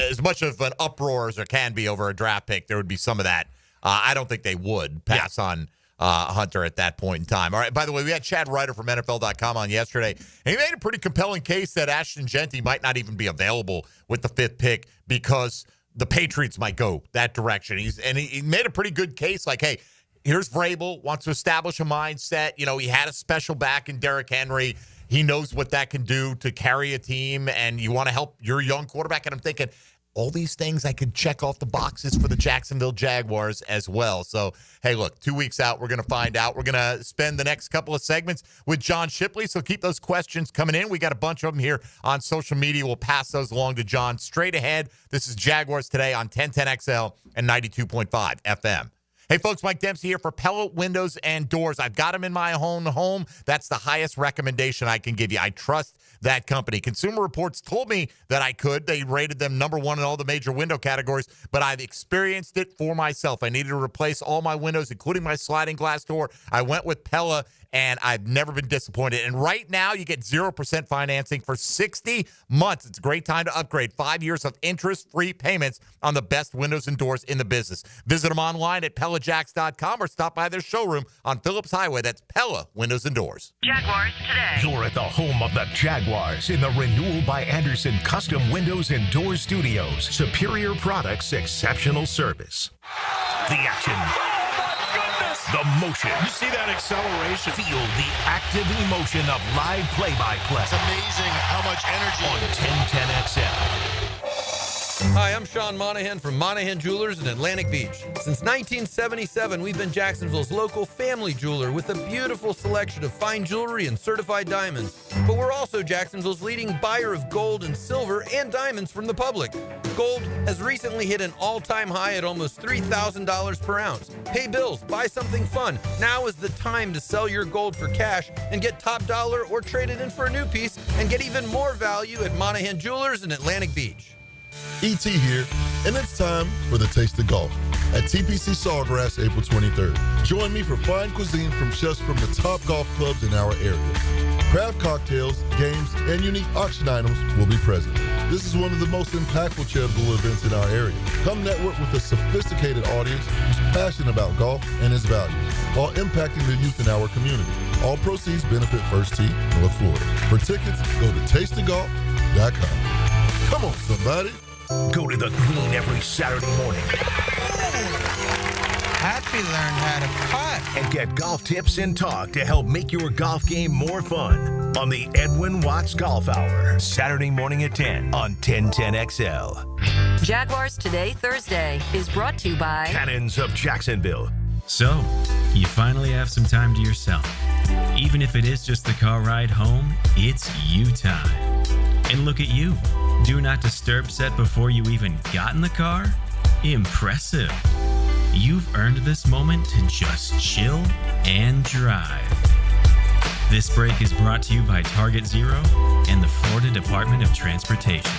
as much of an uproar as there can be over a draft pick. There would be some of that. I don't think they would pass on Hunter at that point in time. All right, by the way, we had Chad Ryder from NFL.com on yesterday, and he made a pretty compelling case that Ashton Genty might not even be available with the 5th pick because the Patriots might go that direction. He made a pretty good case, like, hey, here's Vrabel, wants to establish a mindset. He had a special back in Derrick Henry. He knows what that can do to carry a team, and you want to help your young quarterback. And I'm thinking, all these things I could check off the boxes for the Jacksonville Jaguars as well. So, hey, look, 2 weeks out, we're going to find out. We're going to spend the next couple of segments with John Shipley, so keep those questions coming in. We got a bunch of them here on social media. We'll pass those along to John straight ahead. This is Jaguars Today on 1010XL and 92.5 FM. Hey, folks, Mike Dempsey here for Pella Windows and Doors. I've got them in my own home. That's the highest recommendation I can give you. I trust that company. Consumer Reports told me that I could. They rated them number 1 in all the major window categories, but I've experienced it for myself. I needed to replace all my windows, including my sliding glass door. I went with Pella, and I've never been disappointed. And right now, you get 0% financing for 60 months. It's a great time to upgrade. 5 years of interest-free payments on the best windows and doors in the business. Visit them online at PellaJacks.com or stop by their showroom on Phillips Highway. That's Pella Windows and Doors. Jaguars Today. You're at the home of the Jaguars in the Renewal by Anderson Custom Windows and Doors Studios. Superior products, exceptional service. The action the motion. You see that acceleration. Feel the active emotion of live play-by-play. It's amazing how much energy. On 1010XL. Hi, I'm Sean Monahan from Monahan Jewelers in Atlantic Beach. Since 1977, we've been Jacksonville's local family jeweler with a beautiful selection of fine jewelry and certified diamonds. But we're also Jacksonville's leading buyer of gold and silver and diamonds from the public. Gold has recently hit an all-time high at almost $3,000 per ounce. Pay bills, buy something fun. Now is the time to sell your gold for cash and get top dollar or trade it in for a new piece and get even more value at Monahan Jewelers in Atlantic Beach. ET here, and it's time for the Taste of Golf at TPC Sawgrass, April 23rd. Join me for fine cuisine from chefs from the top golf clubs in our area. Craft cocktails, games, and unique auction items will be present. This is one of the most impactful charitable events in our area. Come network with a sophisticated audience who's passionate about golf and its values, while impacting the youth in our community. All proceeds benefit First Tee, North Florida. For tickets, go to tasteofgolf.com. Come on, somebody. Go to the green every Saturday morning. Happy learned how to putt. And get golf tips and talk to help make your golf game more fun on the Edwin Watts Golf Hour. Saturday morning at 10 on 1010XL. Jaguars Today, Thursday, is brought to you by Cannons of Jacksonville. So, you finally have some time to yourself. Even if it is just the car ride home, it's you time. And look at you. Do not disturb set before you even got in the car? Impressive. You've earned this moment to just chill and drive. This break is brought to you by Target Zero and the Florida Department of Transportation.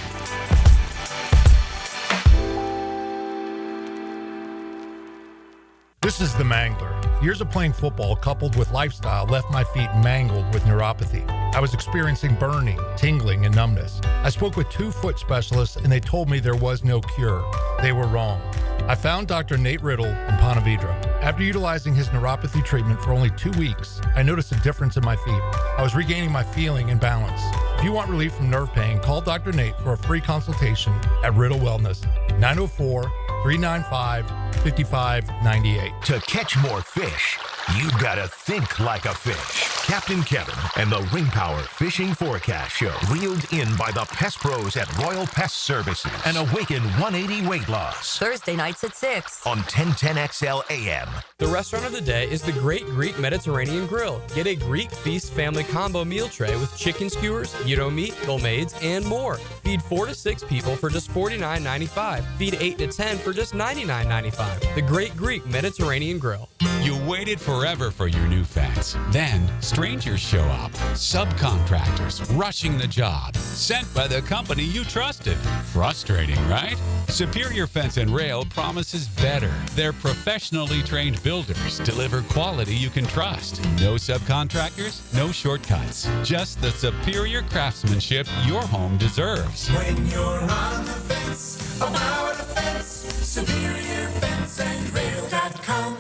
This is the Mangler. Years of playing football coupled with lifestyle left my feet mangled with neuropathy. I was experiencing burning, tingling, and numbness. I spoke with 2 foot specialists and they told me there was no cure. They were wrong. I found Dr. Nate Riddle in Ponte Vedra. After utilizing his neuropathy treatment for only 2 weeks, I noticed a difference in my feet. I was regaining my feeling and balance. If you want relief from nerve pain, call Dr. Nate for a free consultation at Riddle Wellness, 904-395-5598. To catch more fish, you gotta think like a fish. Captain Kevin and the Ring Power Fishing Forecast Show, reeled in by the Pest Pros at Royal Pest Services, and Awaken 180 Weight Loss. Thursday nights at 6 on 1010XL AM. The restaurant of the day is the Great Greek Mediterranean Grill. Get a Greek Feast family combo meal tray with chicken skewers, gyro meat, gomades, and more. Feed 4 to 6 people for just $49.95. Feed 8 to 10 for just $99.95. The Great Greek Mediterranean Grill. You waited forever for your new fence. Then strangers show up. Subcontractors rushing the job. Sent by the company you trusted. Frustrating, right? Superior Fence and Rail promises better. Their professionally trained builders deliver quality you can trust. No subcontractors, no shortcuts. Just the superior craftsmanship your home deserves. When you're on the fence, about the fence, superiorfenceandrail.com.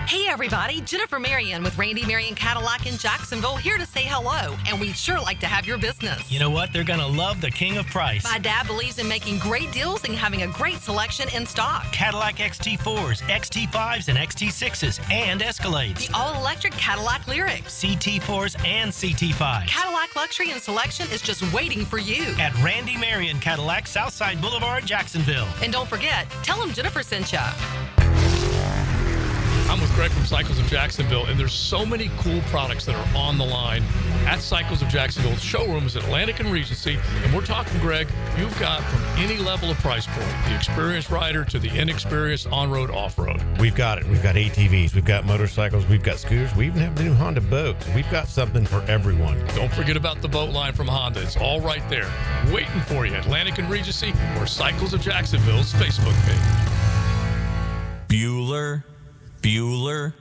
Hey everybody, Jennifer Marion with Randy Marion Cadillac in Jacksonville here to say hello, and we'd sure like to have your business. You know what? They're going to love the king of price. My dad believes in making great deals and having a great selection in stock. Cadillac XT4s, XT5s, and XT6s, and Escalades. The all-electric Cadillac Lyriq. CT4s and CT5s. Cadillac luxury and selection is just waiting for you. At Randy Marion Cadillac, Southside Boulevard, Jacksonville. And don't forget, tell them Jennifer sent ya. I'm with Greg from Cycles of Jacksonville, and there's so many cool products that are on the line at Cycles of Jacksonville. Showrooms at Atlantic and Regency, and we're talking, Greg, you've got from any level of price point, the experienced rider to the inexperienced on-road, off-road. We've got it. We've got ATVs, we've got motorcycles, we've got scooters, we even have the new Honda boats. We've got something for everyone. Don't forget about the boat line from Honda. It's all right there, waiting for you. Atlantic and Regency or Cycles of Jacksonville's Facebook page. Bueller.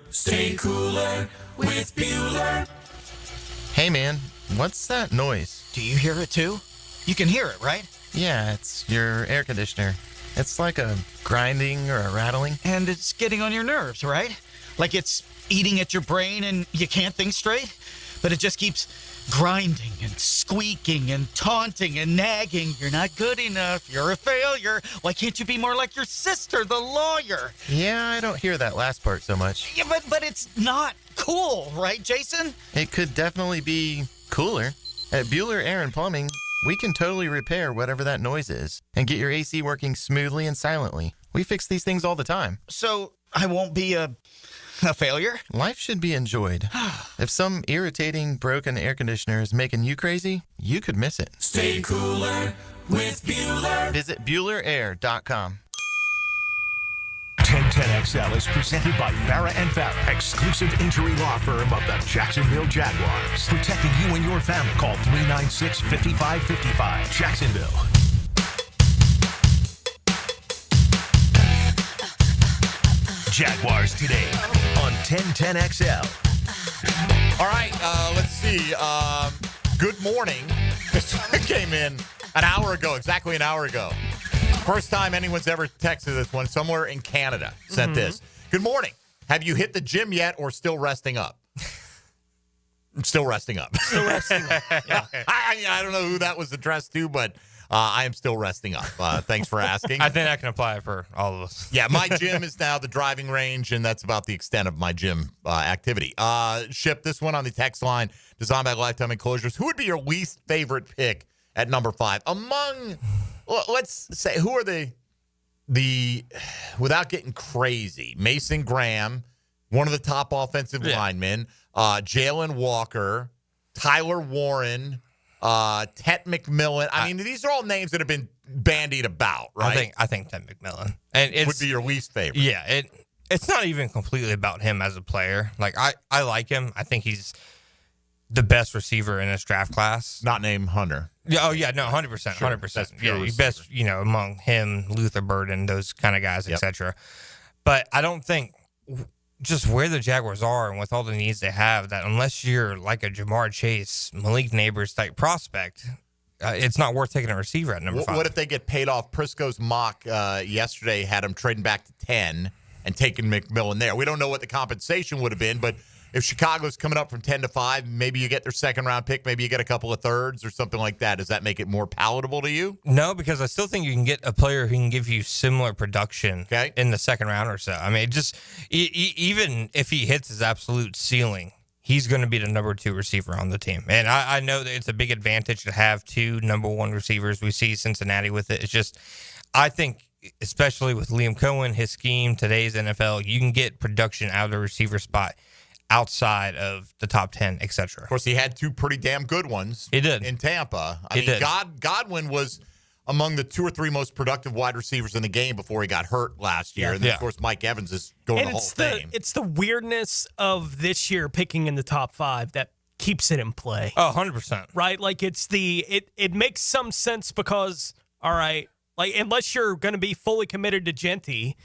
Stay cooler with Bueller. Hey man, what's that noise? Do you hear it too? You can hear it, right? Yeah, it's your air conditioner. It's like a grinding or a rattling. And it's getting on your nerves, right? Like it's eating at your brain and you can't think straight? but it just keeps grinding and squeaking and taunting and nagging. You're not good enough. You're a failure. Why can't you be more like your sister, the lawyer? Yeah, I don't hear that last part so much. Yeah, but it's not cool, right, Jason? It could definitely be cooler. At Bueller Air and Plumbing, we can totally repair whatever that noise is and get your AC working smoothly and silently. We fix these things all the time. So I won't be a failure? Life should be enjoyed. If some irritating, broken air conditioner is making you crazy, you could miss it. Stay cooler with Bueller. Visit BuellerAir.com. 1010XL is presented by Farah and Farah, exclusive injury law firm of the Jacksonville Jaguars. Protecting you and your family. Call 396-5555. Jacksonville. Jaguars Today on 1010XL. All right, let's see. Good morning. This came in exactly an hour ago. First time anyone's ever texted this one. Somewhere in Canada sent this. Good morning. Have you hit the gym yet or still resting up? I'm still resting up. Still resting up. Yeah. I don't know who that was addressed to, but I am still resting up. Thanks for asking. I think I can apply for all of us. Yeah, my gym is now the driving range, and that's about the extent of my gym activity. Ship this one on the text line, designed by Lifetime Enclosures. Who would be your least favorite pick at number 5? Among, let's say, who are the without getting crazy, Mason Graham, one of the top offensive linemen, Jalen Walker, Tyler Warren, Tet McMillan. I mean, these are all names that have been bandied about, right? I think Tet McMillan and would be your least favorite. Yeah, it's not even completely about him as a player. Like I like him. I think he's the best receiver in this draft class. Not named Hunter. Yeah. Oh yeah. No. 100%. 100%. Yeah. Best. among him, Luther Burden, those kind of guys, etc. But I don't think just where the Jaguars are and with all the needs they have, that unless you're like a Jamar Chase, Malik Neighbors type prospect, it's not worth taking a receiver at number 5. What if they get paid off? Prisco's mock yesterday had him trading back to 10 and taking McMillan there. We don't know what the compensation would have been, but if Chicago's coming up from 10 to 5, maybe you get their second round pick, maybe you get a couple of thirds or something like that. Does that make it more palatable to you? No, because I still think you can get a player who can give you similar production in the second round or so. I mean, even if he hits his absolute ceiling, he's going to be the number 2 receiver on the team. And I know that it's a big advantage to have 2 number 1 receivers. We see Cincinnati with it. It's just, I think, especially with Liam Cohen, his scheme, today's NFL, you can get production out of the receiver spot outside of the top 10, etc. Of course, he had 2 pretty damn good ones. He did. In Tampa. I mean, Godwin was among the 2 or 3 most productive wide receivers in the game before he got hurt last year. And then, of course, Mike Evans is going the whole thing. It's the weirdness of this year picking in the top 5 that keeps it in play. Oh, 100%. Right? Like, it makes some sense because, all right, like, unless you're going to be fully committed to Genty,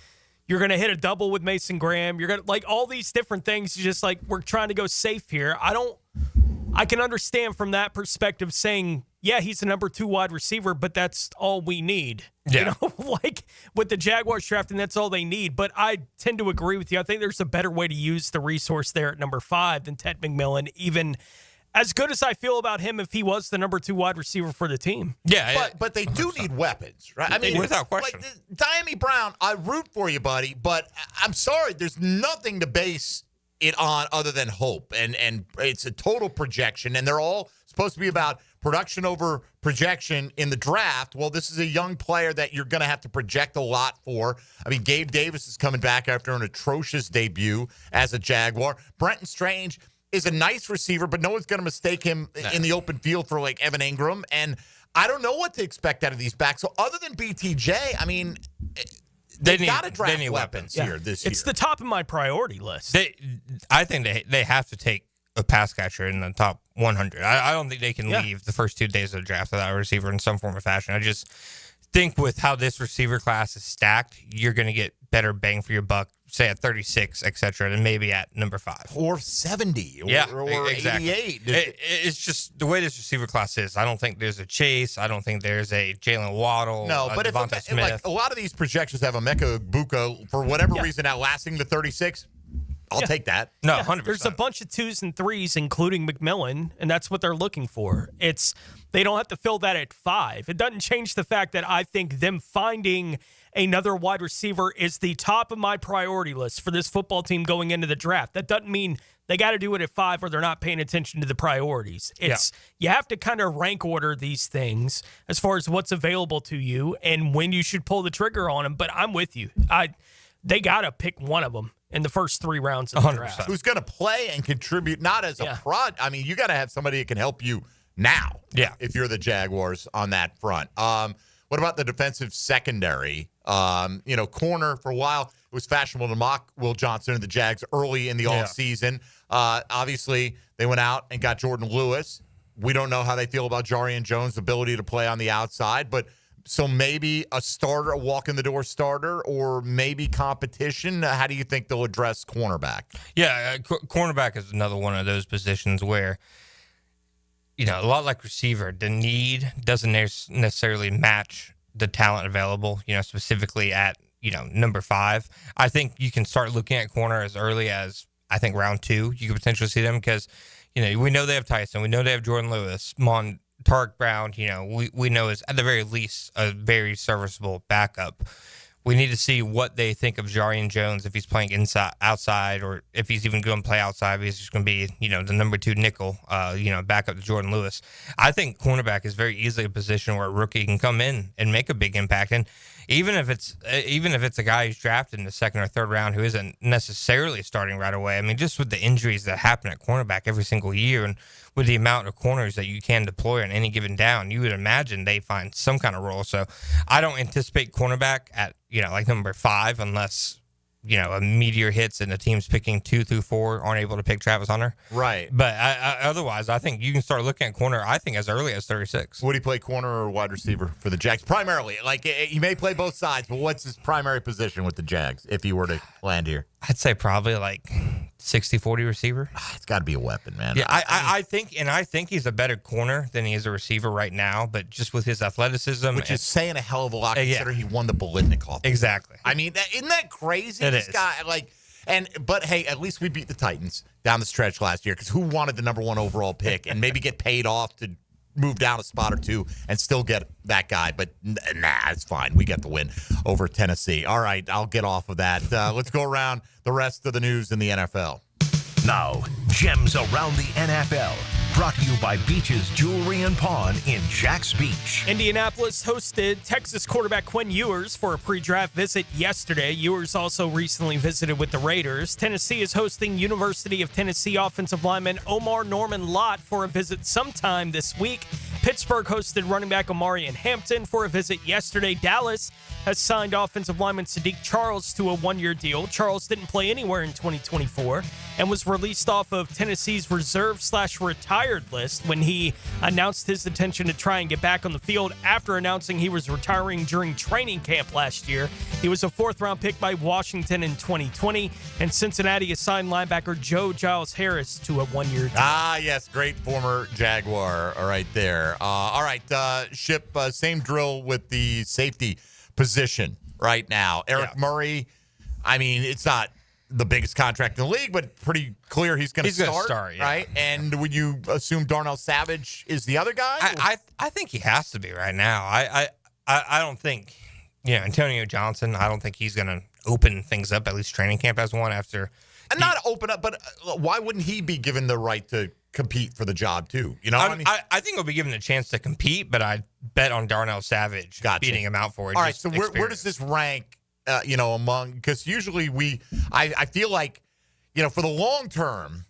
you're going to hit a double with Mason Graham. You're going to, like, all these different things. You just, like, we're trying to go safe here. I can understand from that perspective saying, yeah, he's the number 2 wide receiver, but that's all we need. Yeah. Like with the Jaguars drafting, that's all they need. But I tend to agree with you. I think there's a better way to use the resource there at number 5 than Tet McMillan, even as good as I feel about him if he was the number 2 wide receiver for the team. Yeah. But they do need weapons, right? I mean, without question. Like, Diami Brown, I root for you, buddy, but I'm sorry, there's nothing to base it on other than hope. And it's a total projection, and they're all supposed to be about production over projection in the draft. Well, this is a young player that you're going to have to project a lot for. I mean, Gabe Davis is coming back after an atrocious debut as a Jaguar. Brenton Strange is a nice receiver, but no one's going to mistake him in the open field for like Evan Ingram. And I don't know what to expect out of these backs. So other than BTJ, I mean, they've got to draft weapons here this year. It's the top of my priority list. I think they have to take a pass catcher in the top 100. I don't think they can leave the first 2 days of the draft without a receiver in some form or fashion. I just think with how this receiver class is stacked, you're going to get better bang for your buck, say at 36, et cetera, than maybe at number 5. Or 70, or exactly. 88. It's just the way this receiver class is. I don't think there's a Chase. I don't think there's a Jalen Waddle. No, but Devonta Smith. Like, a lot of these projections have Emeka Egbuka, for whatever reason, outlasting the 36. I'll take that. No, 100%. There's a bunch of 2s and 3s, including McMillan, and that's what they're looking for. They don't have to fill that at 5. It doesn't change the fact that I think them finding another wide receiver is the top of my priority list for this football team going into the draft. That doesn't mean they got to do it at 5 or they're not paying attention to the priorities. You have to kind of rank order these things as far as what's available to you and when you should pull the trigger on them. But I'm with you. They got to pick one of them in the first 3 rounds of the draft. Who's going to play and contribute, not as a prod. I mean, you got to have somebody that can help you now. Yeah. If you're the Jaguars on that front. What about the defensive secondary? Corner for a while, it was fashionable to mock Will Johnson and the Jags early in the offseason. Obviously, they went out and got Jordan Lewis. We don't know how they feel about Jarian Jones' ability to play on the outside, but so maybe a starter, a walk-in-the-door starter, or maybe competition. How do you think they'll address cornerback? Yeah, cornerback is another one of those positions where, a lot like receiver, the need doesn't necessarily match the talent available, specifically at, number 5. I think you can start looking at corner as early as, I think, round 2. You could potentially see them because, we know they have Tyson. We know they have Jordan Lewis. Tarek Brown, we know is at the very least a very serviceable backup. We need to see what they think of Jarian Jones, if he's playing outside, or if he's even going to play outside. He's just going to be, the number 2 nickel, backup to Jordan Lewis. I think cornerback is very easily a position where a rookie can come in and make a big impact. And even if it's a guy who's drafted in the 2nd or 3rd round who isn't necessarily starting right away. I mean, just with the injuries that happen at cornerback every single year, and with the amount of corners that you can deploy on any given down, you would imagine they find some kind of role. So I don't anticipate cornerback at, like number 5 unless, a meteor hits and the teams picking 2 through 4 aren't able to pick Travis Hunter. Right. But otherwise, I think you can start looking at corner, I think, as early as 36. Would he play corner or wide receiver for the Jags? Primarily. Like, he may play both sides, but what's his primary position with the Jags if he were to land here? I'd say probably like 60-40 receiver. It's got to be a weapon, man. Yeah, I think he's a better corner than he is a receiver right now, but just with his athleticism. Which is saying a hell of a lot considering he won the Bolitnikoff. Exactly. I mean, isn't that crazy? It this is. guy, but hey, at least we beat the Titans down the stretch last year, because who wanted the number 1 overall pick and maybe get paid off to move down a spot or 2 and still get that guy? But it's fine. We get the win over Tennessee. All right, I'll get off of that. Let's go around the rest of the news in the NFL. Now, gems around the NFL. Brought to you by Beach's Jewelry and Pawn in Jax Beach. Indianapolis hosted Texas quarterback Quinn Ewers for a pre-draft visit yesterday. Ewers also recently visited with the Raiders. Tennessee is hosting University of Tennessee offensive lineman Omar Norman Lott for a visit sometime this week. Pittsburgh hosted running back Omarion Hampton for a visit yesterday. Dallas has signed offensive lineman Sadiq Charles to a 1-year deal. Charles didn't play anywhere in 2024 and was released off of Tennessee's reserve/retired list when he announced his intention to try and get back on the field after announcing he was retiring during training camp last year. He was a 4th-round pick by Washington in 2020, and Cincinnati assigned linebacker Joe Giles Harris to a 1-year deal. Yes, great former Jaguar right there. All right, Ship, same drill with the safety position right now. Eric Murray, I mean, it's not the biggest contract in the league, but pretty clear he's going to start, right? And would you assume Darnell Savage is the other guy? I think he has to be right now. I don't think, Antonio Johnson, I don't think he's going to open things up, at least training camp as one after. And not open up, but why wouldn't he be given the right to compete for the job too? I think he'll be given a chance to compete, but I bet on Darnell Savage beating him out for it. All right, so where does this rank? Among, because usually I feel like, for the long term,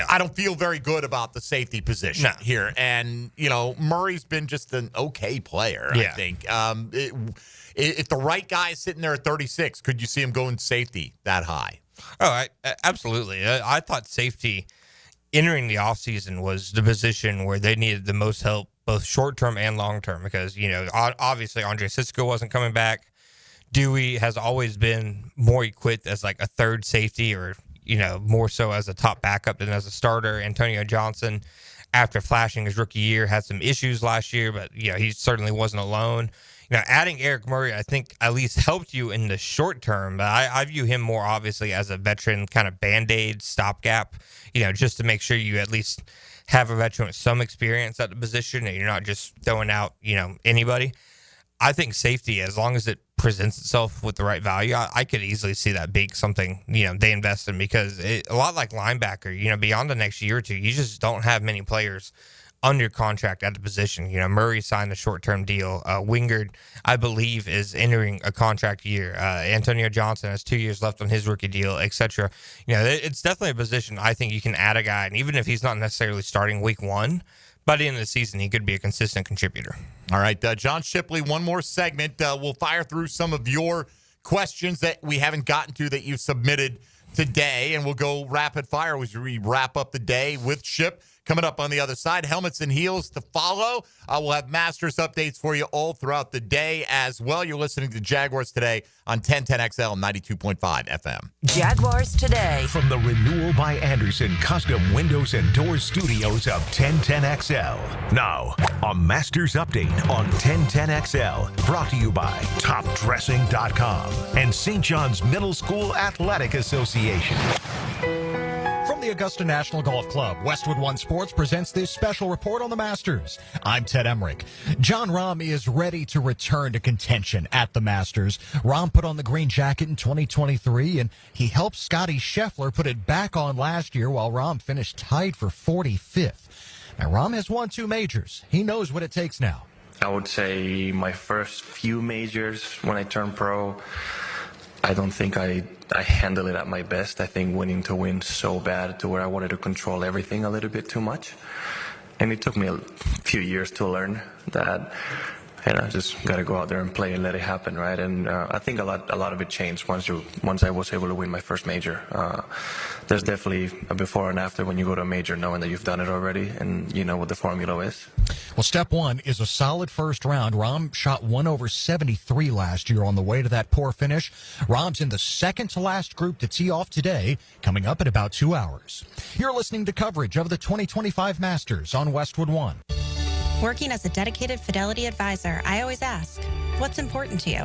I don't feel very good about the safety position here. And, Murray's been just an okay player, I think. If the right guy is sitting there at 36, could you see him going safety that high? Oh, absolutely. I thought safety entering the offseason was the position where they needed the most help, both short-term and long-term, because, obviously Andre Sisco wasn't coming back. Dewey has always been more equipped as like a 3rd safety or, more so as a top backup than as a starter. Antonio Johnson after flashing his rookie year, had some issues last year, but he certainly wasn't alone. Adding Eric Murray, I think at least helped you in the short term, but I view him more obviously as a veteran kind of Band-Aid stopgap, just to make sure you at least have a veteran with some experience at the position and you're not just throwing out, anybody. I think safety, as long as it presents itself with the right value, I could easily see that being something, they invest in, because a lot like linebacker, beyond the next year or two, you just don't have many players under contract at the position. Murray signed a short-term deal. Wingard, I believe, is entering a contract year. Antonio Johnson has 2 years left on his rookie deal, etc. It's definitely a position I think you can add a guy, and even if he's not necessarily starting week one, by the end of the season, he could be a consistent contributor. All right, John Shipley, one more segment. We'll fire through some of your questions that we haven't gotten to that you've submitted today, and we'll go rapid fire as we wrap up the day with Ship. Coming up on the other side, helmets and heels to follow. We'll have Masters updates for you all throughout the day as well. You're listening to Jaguars Today on 1010XL 92.5 FM. Jaguars Today. From the Renewal by Anderson Custom Windows and Doors Studios of 1010XL. Now, a Masters update on 1010XL. Brought to you by TopDressing.com and St. John's Middle School Athletic Association. From the Augusta National Golf Club, Westwood One Sports presents this special report on the Masters. I'm Ted Emmerich. John Rahm is ready to return to contention at the Masters. Rahm put on the green jacket in 2023, and he helped Scottie Scheffler put it back on last year, while Rahm finished tied for 45th. Now, Rahm has won 2 majors. He knows what it takes now. I would say my first few majors when I turned pro, I don't think I handled it at my best. I think winning to win so bad to where I wanted to control everything a little bit too much. And it took me a few years to learn that, just got to go out there and play and let it happen, right? And I think a lot of it changed once I was able to win my first major. There's definitely a before and after when you go to a major, knowing that you've done it already and you know what the formula is. Well, step one is a solid first round. Rahm shot 1 over 73 last year on the way to that poor finish. Rahm's in the second to last group to tee off today, coming up in about 2 hours. You're listening to coverage of the 2025 Masters on Westwood One. Working as a dedicated Fidelity advisor, I always ask, what's important to you?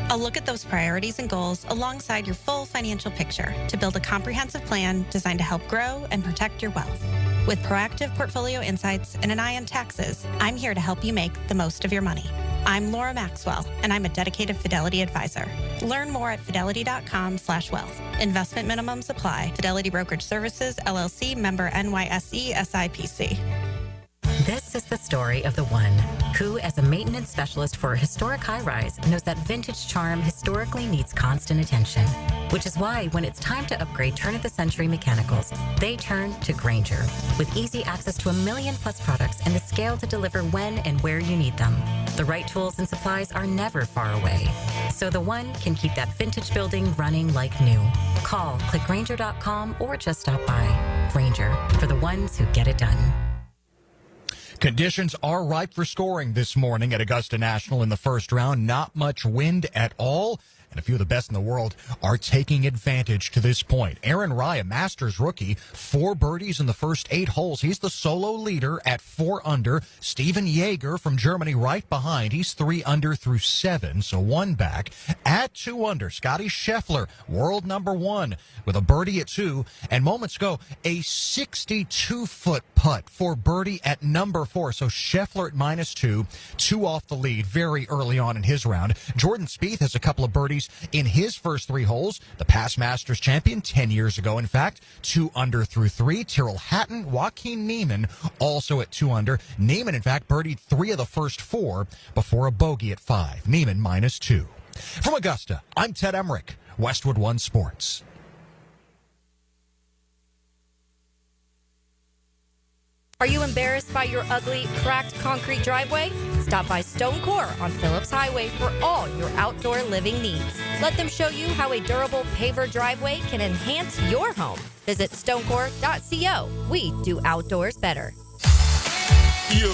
I'll look at those priorities and goals alongside your full financial picture to build a comprehensive plan designed to help grow and protect your wealth. With proactive portfolio insights and an eye on taxes, I'm here to help you make the most of your money. I'm Laura Maxwell, and I'm a dedicated Fidelity advisor. Learn more at fidelity.com/wealth. Investment minimums apply. Fidelity Brokerage Services, LLC, member NYSE, SIPC. This is the story of the one who, as a maintenance specialist for a historic high-rise, knows that vintage charm historically needs constant attention. Which is why, when it's time to upgrade turn-of-the-century mechanicals, they turn to Grainger. With easy access to 1 million-plus products and the scale to deliver when and where you need them. The right tools and supplies are never far away. So the one can keep that vintage building running like new. Call, click Grainger.com, or just stop by. Grainger, for the ones who get it done. Conditions are ripe for scoring this morning at Augusta National in the first round. Not much wind at all. And a few of the best in the world are taking advantage to this point. Aaron Rai, a Masters rookie, 4 birdies in the first 8 holes. He's the solo leader at 4 under. Steven Jaeger from Germany right behind. He's 3 under through 7, so 1 back. At 2 under, Scottie Scheffler, world number 1, with a birdie at 2. And moments ago, a 62-foot putt for birdie at number 4. So Scheffler at -2, 2 off the lead very early on in his round. Jordan Spieth has a couple of birdies in his first 3 holes. The past Masters champion 10 years ago, in fact, 2 under through 3. Tyrrell Hatton, Joaquin Niemann also at 2 under. Niemann, in fact, birdied 3 of the first 4 before a bogey at 5. Niemann -2. From Augusta, I'm Ted Emmerich, Westwood One Sports. Are you embarrassed by your ugly, cracked concrete driveway? Stop by Stone Core on Phillips Highway for all your outdoor living needs. Let them show you how a durable paver driveway can enhance your home. Visit stonecore.co. We do outdoors better. Yo,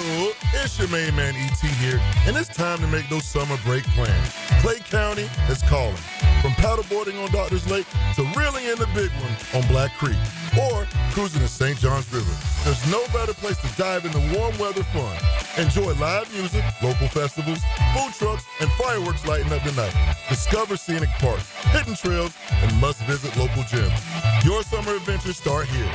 it's your main man E.T. here, and it's time to make those summer break plans. Clay County is calling. From paddleboarding on Doctor's Lake to reeling in the big one on Black Creek or cruising the St. Johns River, there's no better place to dive into warm weather fun. Enjoy live music, local festivals, food trucks, and fireworks lighting up the night. Discover scenic parks, hidden trails, and must-visit local gyms. Your summer adventures start here.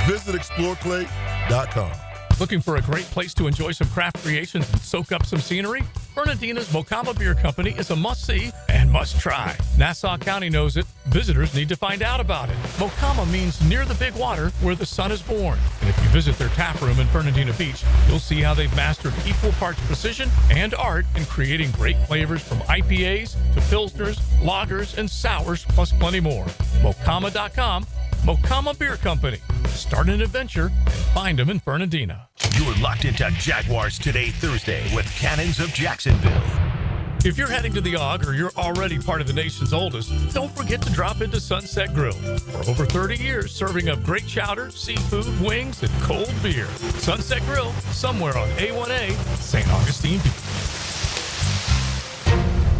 Visit exploreclay.com. Looking for a great place to enjoy some craft creations and soak up some scenery? Fernandina's Mocama Beer Company is a must-see and must-try. Nassau County knows it. Visitors need to find out about it. Mocama means near the big water where the sun is born. And if you visit their tap room in Fernandina Beach, you'll see how they've mastered equal parts precision and art in creating great flavors from IPAs to Pilsners, lagers, and sours, plus plenty more. Mocama.com. Mocama Beer Company. Start an adventure and find them in Fernandina. You're locked into Jaguars Today Thursday with Cannons of Jacksonville. If you're heading to the Og or you're already part of the nation's oldest, don't forget to drop into Sunset Grill. For over 30 years, serving up great chowder, seafood, wings, and cold beer. Sunset Grill, somewhere on A1A, St. Augustine Beach.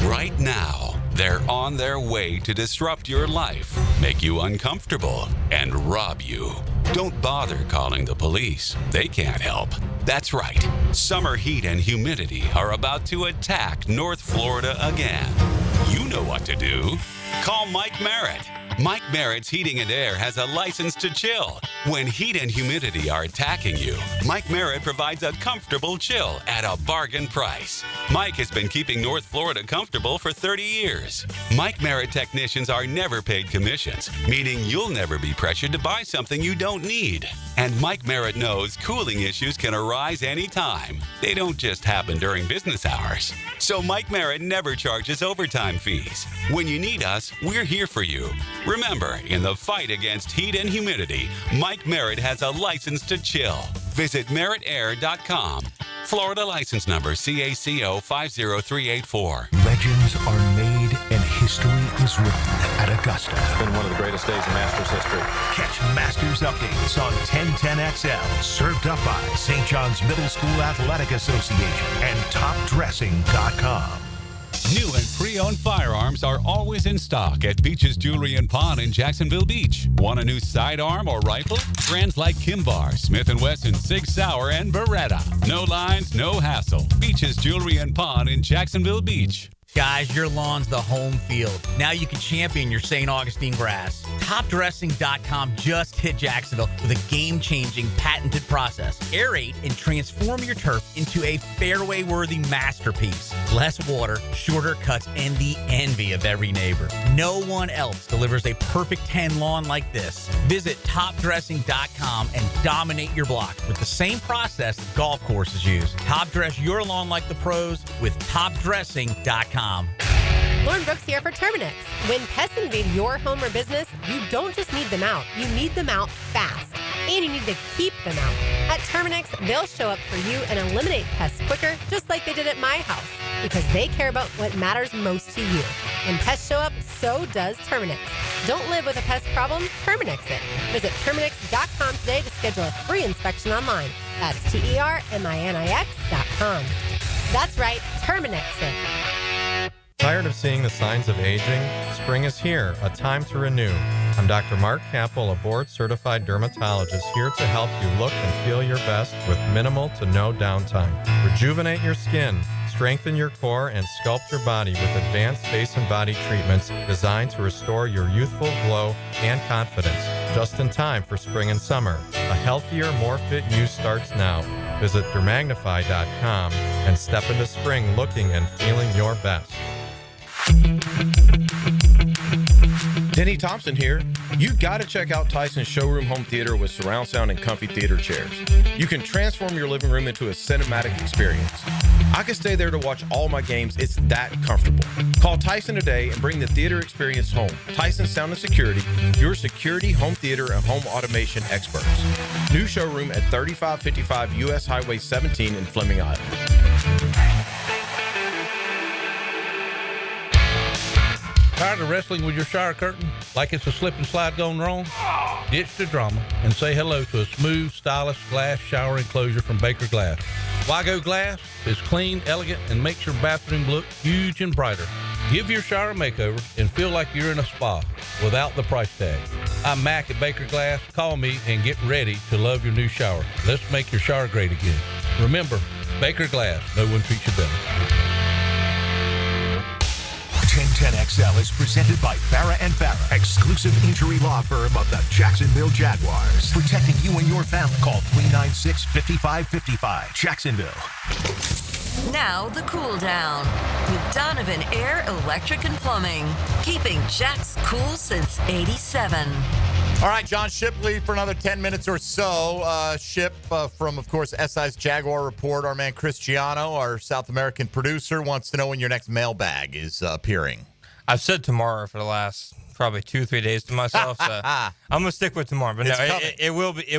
Right now, they're on their way to disrupt your life, make you uncomfortable, and rob you. Don't bother calling the police. They can't help. That's right. Summer heat and humidity are about to attack North Florida again. You know what to do. Call Mike Merritt. Mike Merritt's Heating and Air has a license to chill. When heat and humidity are attacking you, Mike Merritt provides a comfortable chill at a bargain price. Mike has been keeping North Florida comfortable for 30 years. Mike Merritt technicians are never paid commissions, meaning you'll never be pressured to buy something you don't need. And Mike Merritt knows cooling issues can arise anytime. They don't just happen during business hours. So Mike Merritt never charges overtime fees. When you need us, we're here for you. Remember, in the fight against heat and humidity, Mike Merritt has a license to chill. Visit merrittair.com. Florida license number CACO 50384. Legends are made and history is written at Augusta. It's been one of the greatest days in Masters history. Catch Masters updates on 1010XL. Served up by St. John's Middle School Athletic Association and topdressing.com. New and pre-owned firearms are always in stock at Beach's Jewelry and Pawn in Jacksonville Beach. Want a new sidearm or rifle? Brands like Kimbar, Smith & Wesson, Sig Sauer, and Beretta. No lines, no hassle. Beach's Jewelry and Pawn in Jacksonville Beach. Guys, your lawn's the home field. Now you can champion your St. Augustine grass. TopDressing.com just hit Jacksonville with a game-changing patented process. Aerate and transform your turf into a fairway-worthy masterpiece. Less water, shorter cuts, and the envy of every neighbor. No one else delivers a perfect 10 lawn like this. Visit TopDressing.com and dominate your block with the same process that golf courses use. Top dress your lawn like the pros with TopDressing.com. Lauren Brooks here for Terminix. When pests invade your home or business, you don't just need them out. You need them out fast. And you need to keep them out. At Terminix, they'll show up for you and eliminate pests quicker, just like they did at my house. Because they care about what matters most to you. When pests show up, so does Terminix. Don't live with a pest problem, Terminix it. Visit Terminix.com today to schedule a free inspection online. That's TERMINIX.com. That's right, Terminix it. Tired of seeing the signs of aging? Spring is here, a time to renew. I'm Dr. Mark Capel, a board-certified dermatologist here to help you look and feel your best with minimal to no downtime. Rejuvenate your skin, strengthen your core, and sculpt your body with advanced face and body treatments designed to restore your youthful glow and confidence. Just in time for spring and summer. A healthier, more fit you starts now. Visit dermagnify.com and step into spring looking and feeling your best. Denny Thompson here. You've got to check out Tyson's Showroom Home Theater with surround sound and comfy theater chairs. You can transform your living room into a cinematic experience. I can stay there to watch all my games. It's that comfortable. Call Tyson today and bring the theater experience home. Tyson Sound and Security, your security, home theater, and home automation experts. New showroom at 3555 U.S. Highway 17 in Fleming, Iowa. Tired of wrestling with your shower curtain like it's a slip and slide gone wrong? Ditch the drama and say hello to a smooth, stylish glass shower enclosure from Baker Glass. Wago Glass is clean, elegant, and makes your bathroom look huge and brighter. Give your shower a makeover and feel like you're in a spa without the price tag. I'm Mac at Baker Glass. Call me and get ready to love your new shower. Let's make your shower great again. Remember, Baker Glass. No one treats you better. 1010XL is presented by Farrah & Farrah, exclusive injury law firm of the Jacksonville Jaguars. Protecting you and your family. Call 396-5555. Jacksonville. Now the cool down with Donovan Air, Electric and Plumbing, keeping Jack's cool since '87. All right, John Shipley for another 10 minutes or so. Ship from, of course, SI's Jaguar Report. Our man Cristiano, our South American producer, wants to know when your next mailbag is appearing. I've said tomorrow for the last probably 2-3 days to myself, so I'm gonna stick with tomorrow. But It's no, coming. it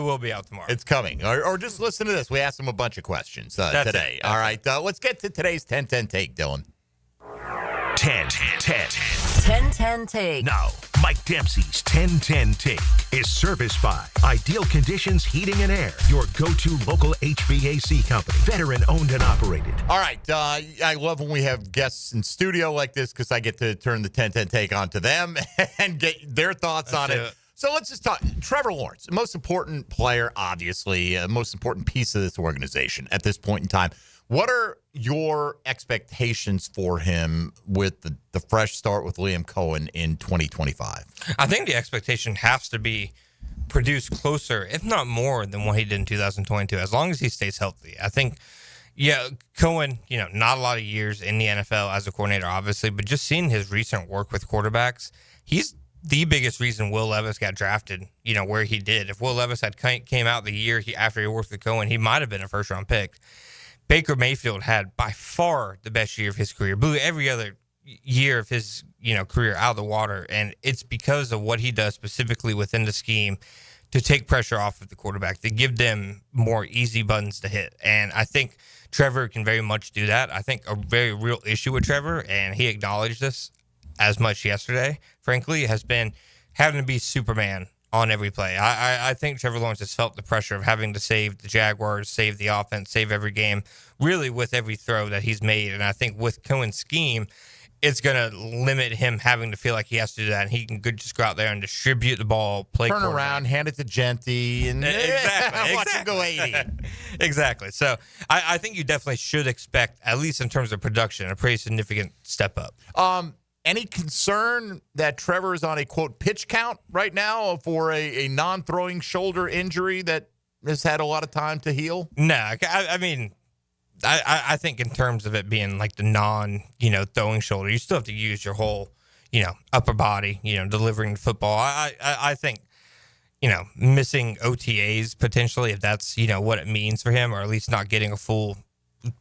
will be out tomorrow. It's coming. Or just listen to this. We asked him a bunch of questions today. All right, let's get to today's 10-10 take, Dylan. 10-10 take. Now, Mike Dempsey's 10-10 take is serviced by Ideal Conditions Heating and Air, your go-to local HVAC company, veteran owned and operated. All right. I love when we have guests in studio like this because I get to turn the 10-10 take onto them and get their thoughts on it. So let's just talk. Trevor Lawrence, most important player, obviously, most important piece of this organization at this point in time. What are your expectations for him with the fresh start with Liam Cohen in 2025? I think the expectation has to be produce closer, if not more, than what he did in 2022, as long as he stays healthy. I think, Cohen, not a lot of years in the NFL as a coordinator, obviously, but just seeing his recent work with quarterbacks, he's the biggest reason Will Levis got drafted, where he did. If Will Levis had came out the year after he worked with Cohen, he might have been a first-round pick. Baker Mayfield had by far the best year of his career, blew every other year of his career out of the water, and it's because of what he does specifically within the scheme to take pressure off of the quarterback, to give them more easy buttons to hit. And I think Trevor can very much do that. I think a very real issue with Trevor, and he acknowledged this as much yesterday, frankly, has been having to be Superman on every play. I think Trevor Lawrence has felt the pressure of having to save the Jaguars, save the offense, save every game, really with every throw that he's made. And I think with Cohen's scheme, it's going to limit him having to feel like he has to do that. And he can just go out there and distribute the ball, play Turn around, hand it to Genty, and watch him go 80. Exactly. So I think you definitely should expect, at least in terms of production, a pretty significant step up. Any concern that Trevor is on a, quote, pitch count right now for a non-throwing shoulder injury that has had a lot of time to heal? No, I mean, I think in terms of it being like the throwing shoulder, you still have to use your whole, upper body, delivering the football. I think, missing OTAs potentially, if that's, what it means for him, or at least not getting a full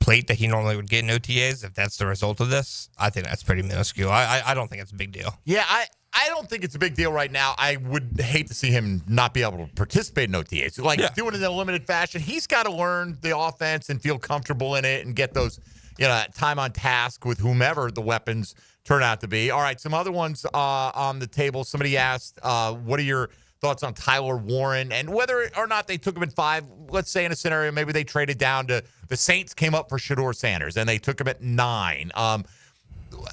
plate that he normally would get in OTAs, if that's the result of this, I think that's pretty minuscule. I don't think it's a big deal. Yeah, I don't think it's a big deal right now. I would hate to see him not be able to participate in OTAs. Doing it in a limited fashion, he's got to learn the offense and feel comfortable in it and get those, time on task with whomever the weapons turn out to be. All right, some other ones on the table. Somebody asked, what are your thoughts on Tyler Warren and whether or not they took him at 5? Let's say in a scenario, maybe they traded down to the Saints, came up for Shedeur Sanders, and they took him at 9.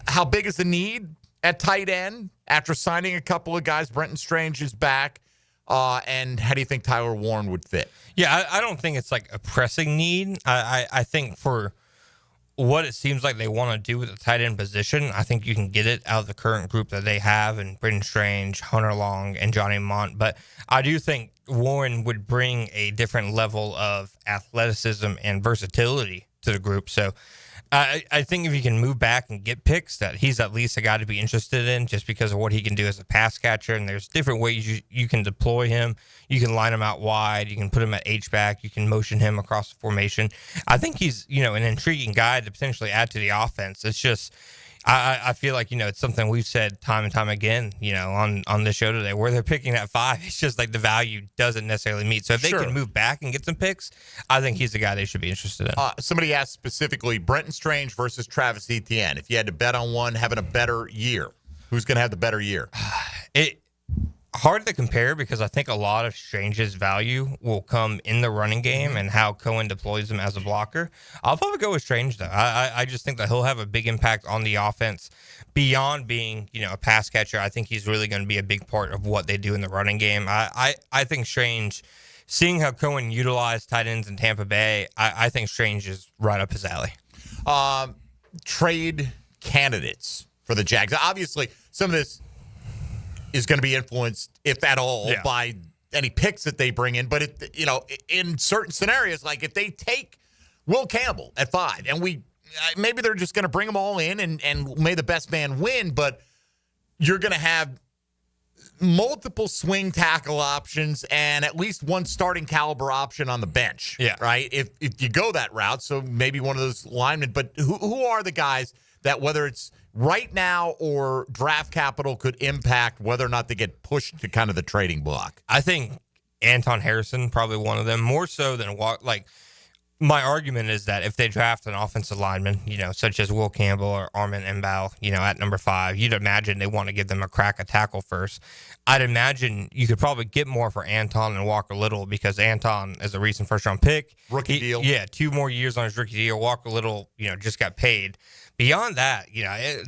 How big is the need at tight end after signing a couple of guys? Brenton Strange is back. And how do you think Tyler Warren would fit? Yeah, I don't think it's like a pressing need. I think for what it seems like they want to do with the tight end position, I think you can get it out of the current group that they have, and Brenton Strange, Hunter Long, and Johnny Mont. But I do think Warren would bring a different level of athleticism and versatility to the group. So I think if you can move back and get picks, that he's at least a guy to be interested in, just because of what he can do as a pass catcher. And there's different ways you can deploy him. You can line him out wide. You can put him at H-back. You can motion him across the formation. I think he's, an intriguing guy to potentially add to the offense. It's just, I feel like, it's something we've said time and time again, on the show today, where they're picking at 5. It's just like the value doesn't necessarily meet. So if they can move back and get some picks, I think he's the guy they should be interested in. Somebody asked specifically Brenton Strange versus Travis Etienne. If you had to bet on one having a better year, who's going to have the better year? hard to compare because I think a lot of Strange's value will come in the running game and how Cohen deploys him as a blocker. I'll probably go with Strange, though. I just think that he'll have a big impact on the offense beyond being, a pass catcher. I think he's really going to be a big part of what they do in the running game. I think Strange, seeing how Cohen utilized tight ends in Tampa Bay, I think Strange is right up his alley. Trade candidates for the Jags. Obviously, some of this is going to be influenced, if at all, by any picks that they bring in. But, in certain scenarios, like if they take Will Campbell at 5, and maybe they're just going to bring them all in and may the best man win, but you're going to have multiple swing tackle options and at least one starting caliber option on the bench. Yeah. Right? If you go that route, so maybe one of those linemen. But who are the guys that, whether it's right now or draft capital, could impact whether or not they get pushed to kind of the trading block? I think Anton Harrison, probably one of them, more so than my argument is that if they draft an offensive lineman, such as Will Campbell or Armin Mbao, at number 5, you'd imagine they want to give them a crack at tackle first. I'd imagine you could probably get more for Anton and Walker Little because Anton is a recent first-round pick. Rookie deal. Yeah, 2 more years on his rookie deal. Walker Little, just got paid. Beyond that,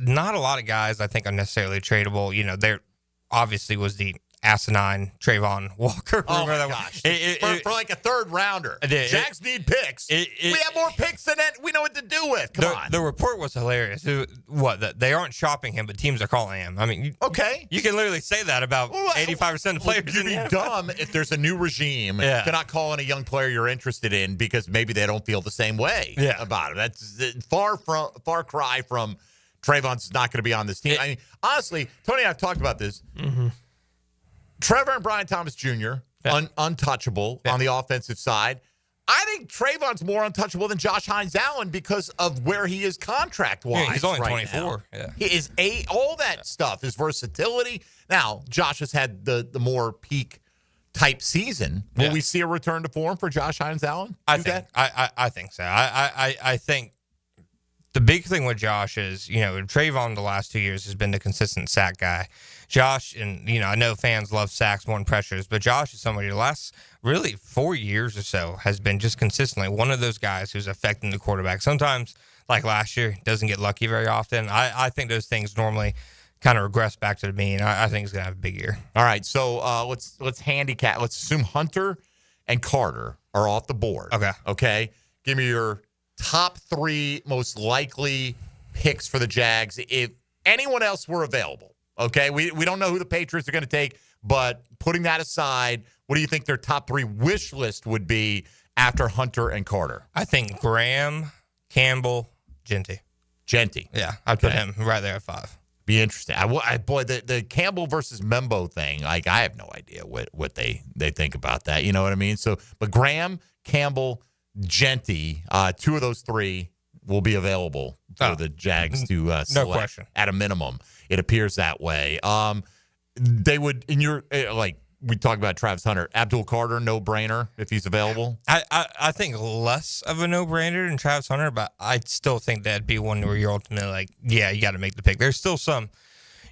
not a lot of guys I think are necessarily tradable. There obviously was the asinine Trayvon Walker. Oh, my gosh. For like a third rounder. Jags need picks. We have more picks than we know what to do with. Come on. The report was hilarious. That they aren't shopping him, but teams are calling him. I mean, okay. You can literally say that about 85% of players. You'd be dumb if there's a new regime to not call in a young player you're interested in because maybe they don't feel the same way about him. That's far cry from Trayvon's not going to be on this team. I mean, honestly, Tony and I have talked about this. Mm-hmm. Trevor and Brian Thomas Jr., untouchable on the offensive side. I think Trayvon's more untouchable than Josh Hines-Allen because of where he is contract-wise. Yeah, he's only right 24. Now. Yeah. He is all that stuff, his versatility. Now, Josh has had the more peak type season. Will we see a return to form for Josh Hines-Allen? I think so. I think the big thing with Josh is, Trayvon the last 2 years has been the consistent sack guy. Josh, and, I know fans love sacks more than pressures, but Josh is somebody the last really 4 years or so has been just consistently one of those guys who's affecting the quarterback. Sometimes, like last year, doesn't get lucky very often. I think those things normally kind of regress back to the mean. I think he's going to have a big year. All right, so let's handicap. Let's assume Hunter and Carter are off the board. Okay? Give me your top 3 most likely picks for the Jags if anyone else were available. Okay, we don't know who the Patriots are going to take, but putting that aside, what do you think their top 3 wish list would be after Hunter and Carter? I think Graham, Campbell, Genty. Yeah, I'd put him right there at 5. Be interesting. Boy, the Campbell versus Membo thing, I have no idea what they think about that. You know what I mean? So, but Graham, Campbell, Genty, 2 of those 3 will be available for the Jags to select. No question. At a minimum. It appears that way. They would, in your, we talk about Travis Hunter, Abdul Carter, no-brainer if he's available? I think less of a no-brainer than Travis Hunter, but I still think that'd be one where you're ultimately you got to make the pick. There's still some,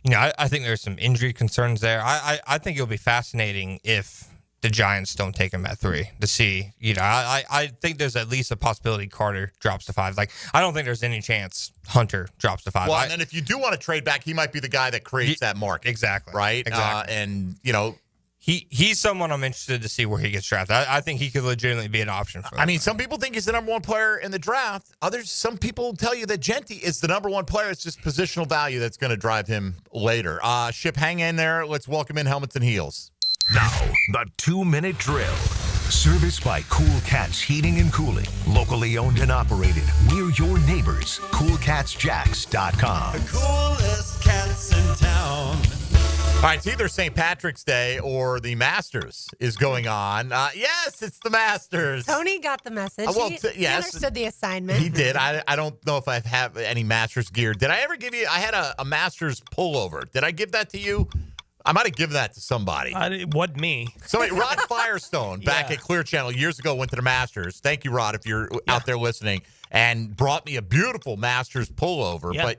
I think there's some injury concerns there. I think it'll be fascinating if the Giants don't take him at 3 to see. I think there's at least a possibility Carter drops to 5. I don't think there's any chance Hunter drops to 5. Well, and then if you do want to trade back, he might be the guy that creates that market. Exactly. Right? Exactly. And, he's someone I'm interested to see where he gets drafted. I think he could legitimately be an option for them. I mean, some people think he's the number 1 player in the draft. Some people tell you that Genty is the number 1 player. It's just positional value that's going to drive him later. Ship, hang in there. Let's welcome in Helmets and Heels. Now, the 2-minute drill. Serviced by Cool Cats Heating and Cooling. Locally owned and operated. We're your neighbors. CoolCatsJacks.com. The coolest cats in town. All right, it's either St. Patrick's Day or the Masters is going on. Yes, it's the Masters. Tony got the message. He understood the assignment. He did. I don't know if I have any Masters gear. Did I ever give you? I had a Masters pullover. Did I give that to you? I might have given that to somebody. What, me? Somebody, Rod Firestone, back at Clear Channel years ago, went to the Masters. Thank you, Rod, if you're out there listening, and brought me a beautiful Masters pullover. Yeah. But,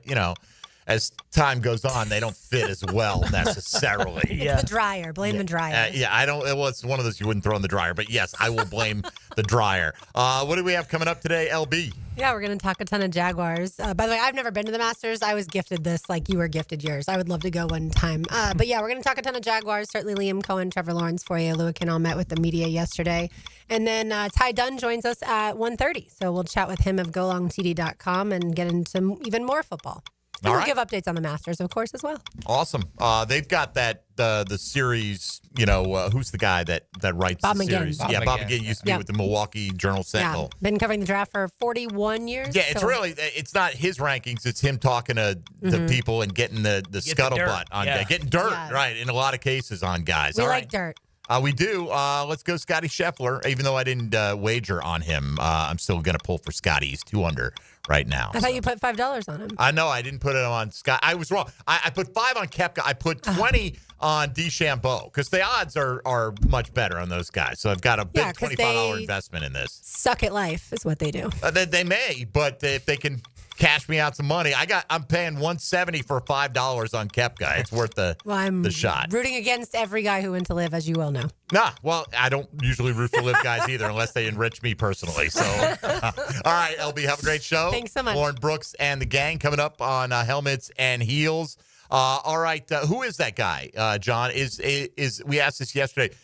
as time goes on, they don't fit as well necessarily. It's the dryer. Blame the dryer. Well, it's one of those you wouldn't throw in the dryer, but yes, I will blame the dryer. What do we have coming up today, LB? Yeah, we're going to talk a ton of Jaguars. By the way, I've never been to the Masters. I was gifted this like you were gifted yours. I would love to go one time. But yeah, we're going to talk a ton of Jaguars. Certainly Liam Cohen, Trevor Lawrence for you. Lewican all met with the media yesterday. And then Ty Dunn joins us at 1:30. So we'll chat with him of golongtd.com and get into even more football. And we'll give updates on the Masters, of course, as well. Awesome. They've got that the series. Who's the guy that writes Bob the McGinn. series? Bob Bob McGinn. McGinn used to be with the Milwaukee Journal Sentinel. Yeah, been covering the draft for 41 years. Yeah, it's not his rankings. It's him talking to the people and getting the scuttlebutt on guys. Getting dirt, right, in a lot in a lot of cases on guys. We All like right. dirt. We do. Let's go Scotty Scheffler. Even though I didn't wager on him, I'm still going to pull for Scotty. He's 2 under right now. I thought you put $5 on him. I know. I didn't put it on Scott. I was wrong. I put 5 on Koepka. I put 20 on DeChambeau because the odds are much better on those guys. So I've got a big $25 investment in this. Suck at life is what they do. They may, but if they can cash me out some money, I'm paying $170 for $5 on Koepka. It's worth the shot. Rooting against every guy who went to live, as you well know. Nah, well, I don't usually root for live guys either unless they enrich me personally. So, all right, LB, have a great show. Thanks so much. Lauren Brooks and the gang coming up on Helmets and Heels. All right, who is that guy, John? Is we asked this yesterday.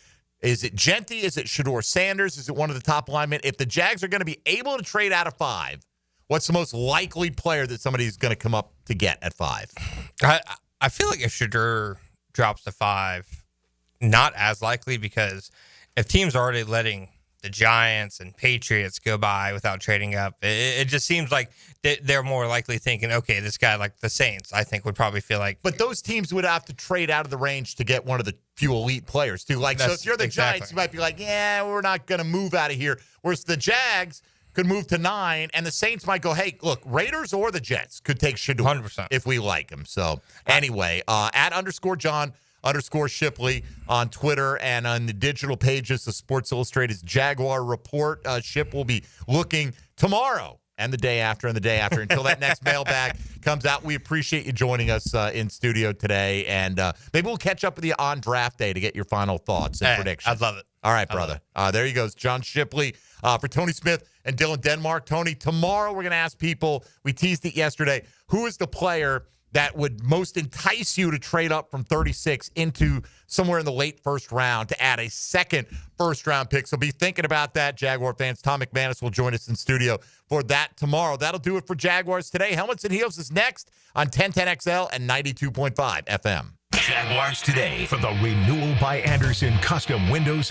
Is it Genty? Is it Shedeur Sanders? Is it one of the top linemen? If the Jags are going to be able to trade out of 5, what's the most likely player that somebody's going to come up to get at 5? I feel like if Shedeur drops to 5, not as likely, because if teams are already letting the Giants and Patriots go by without trading up, it just seems like they're more likely thinking, okay, this guy, like the Saints, I think would probably feel like. But those teams would have to trade out of the range to get one of the few elite players too. Like, so if you're the Giants, you might be like, yeah, we're not going to move out of here. Whereas the Jags could move to 9, and the Saints might go, hey, look, Raiders or the Jets could take Shedeur 100% if we like him. So anyway, @_John_Shipley on Twitter and on the digital pages of Sports Illustrated's Jaguar Report. Ship will be looking tomorrow and the day after until that next mailbag comes out. We appreciate you joining us in studio today, and maybe we'll catch up with you on draft day to get your final thoughts and predictions. I'd love it. All right, brother. There you go. John Shipley for Tony Smith and Dylan Denmark. Tony, tomorrow we're going to ask people, we teased it yesterday, who is the player that would most entice you to trade up from 36 into somewhere in the late first round to add a second first-round pick. So be thinking about that, Jaguar fans. Tom McManus will join us in studio for that tomorrow. That'll do it for Jaguars Today. Helmets and Heels is next on 1010XL and 92.5 FM. Jaguars Today for the Renewal by Andersen Custom Windows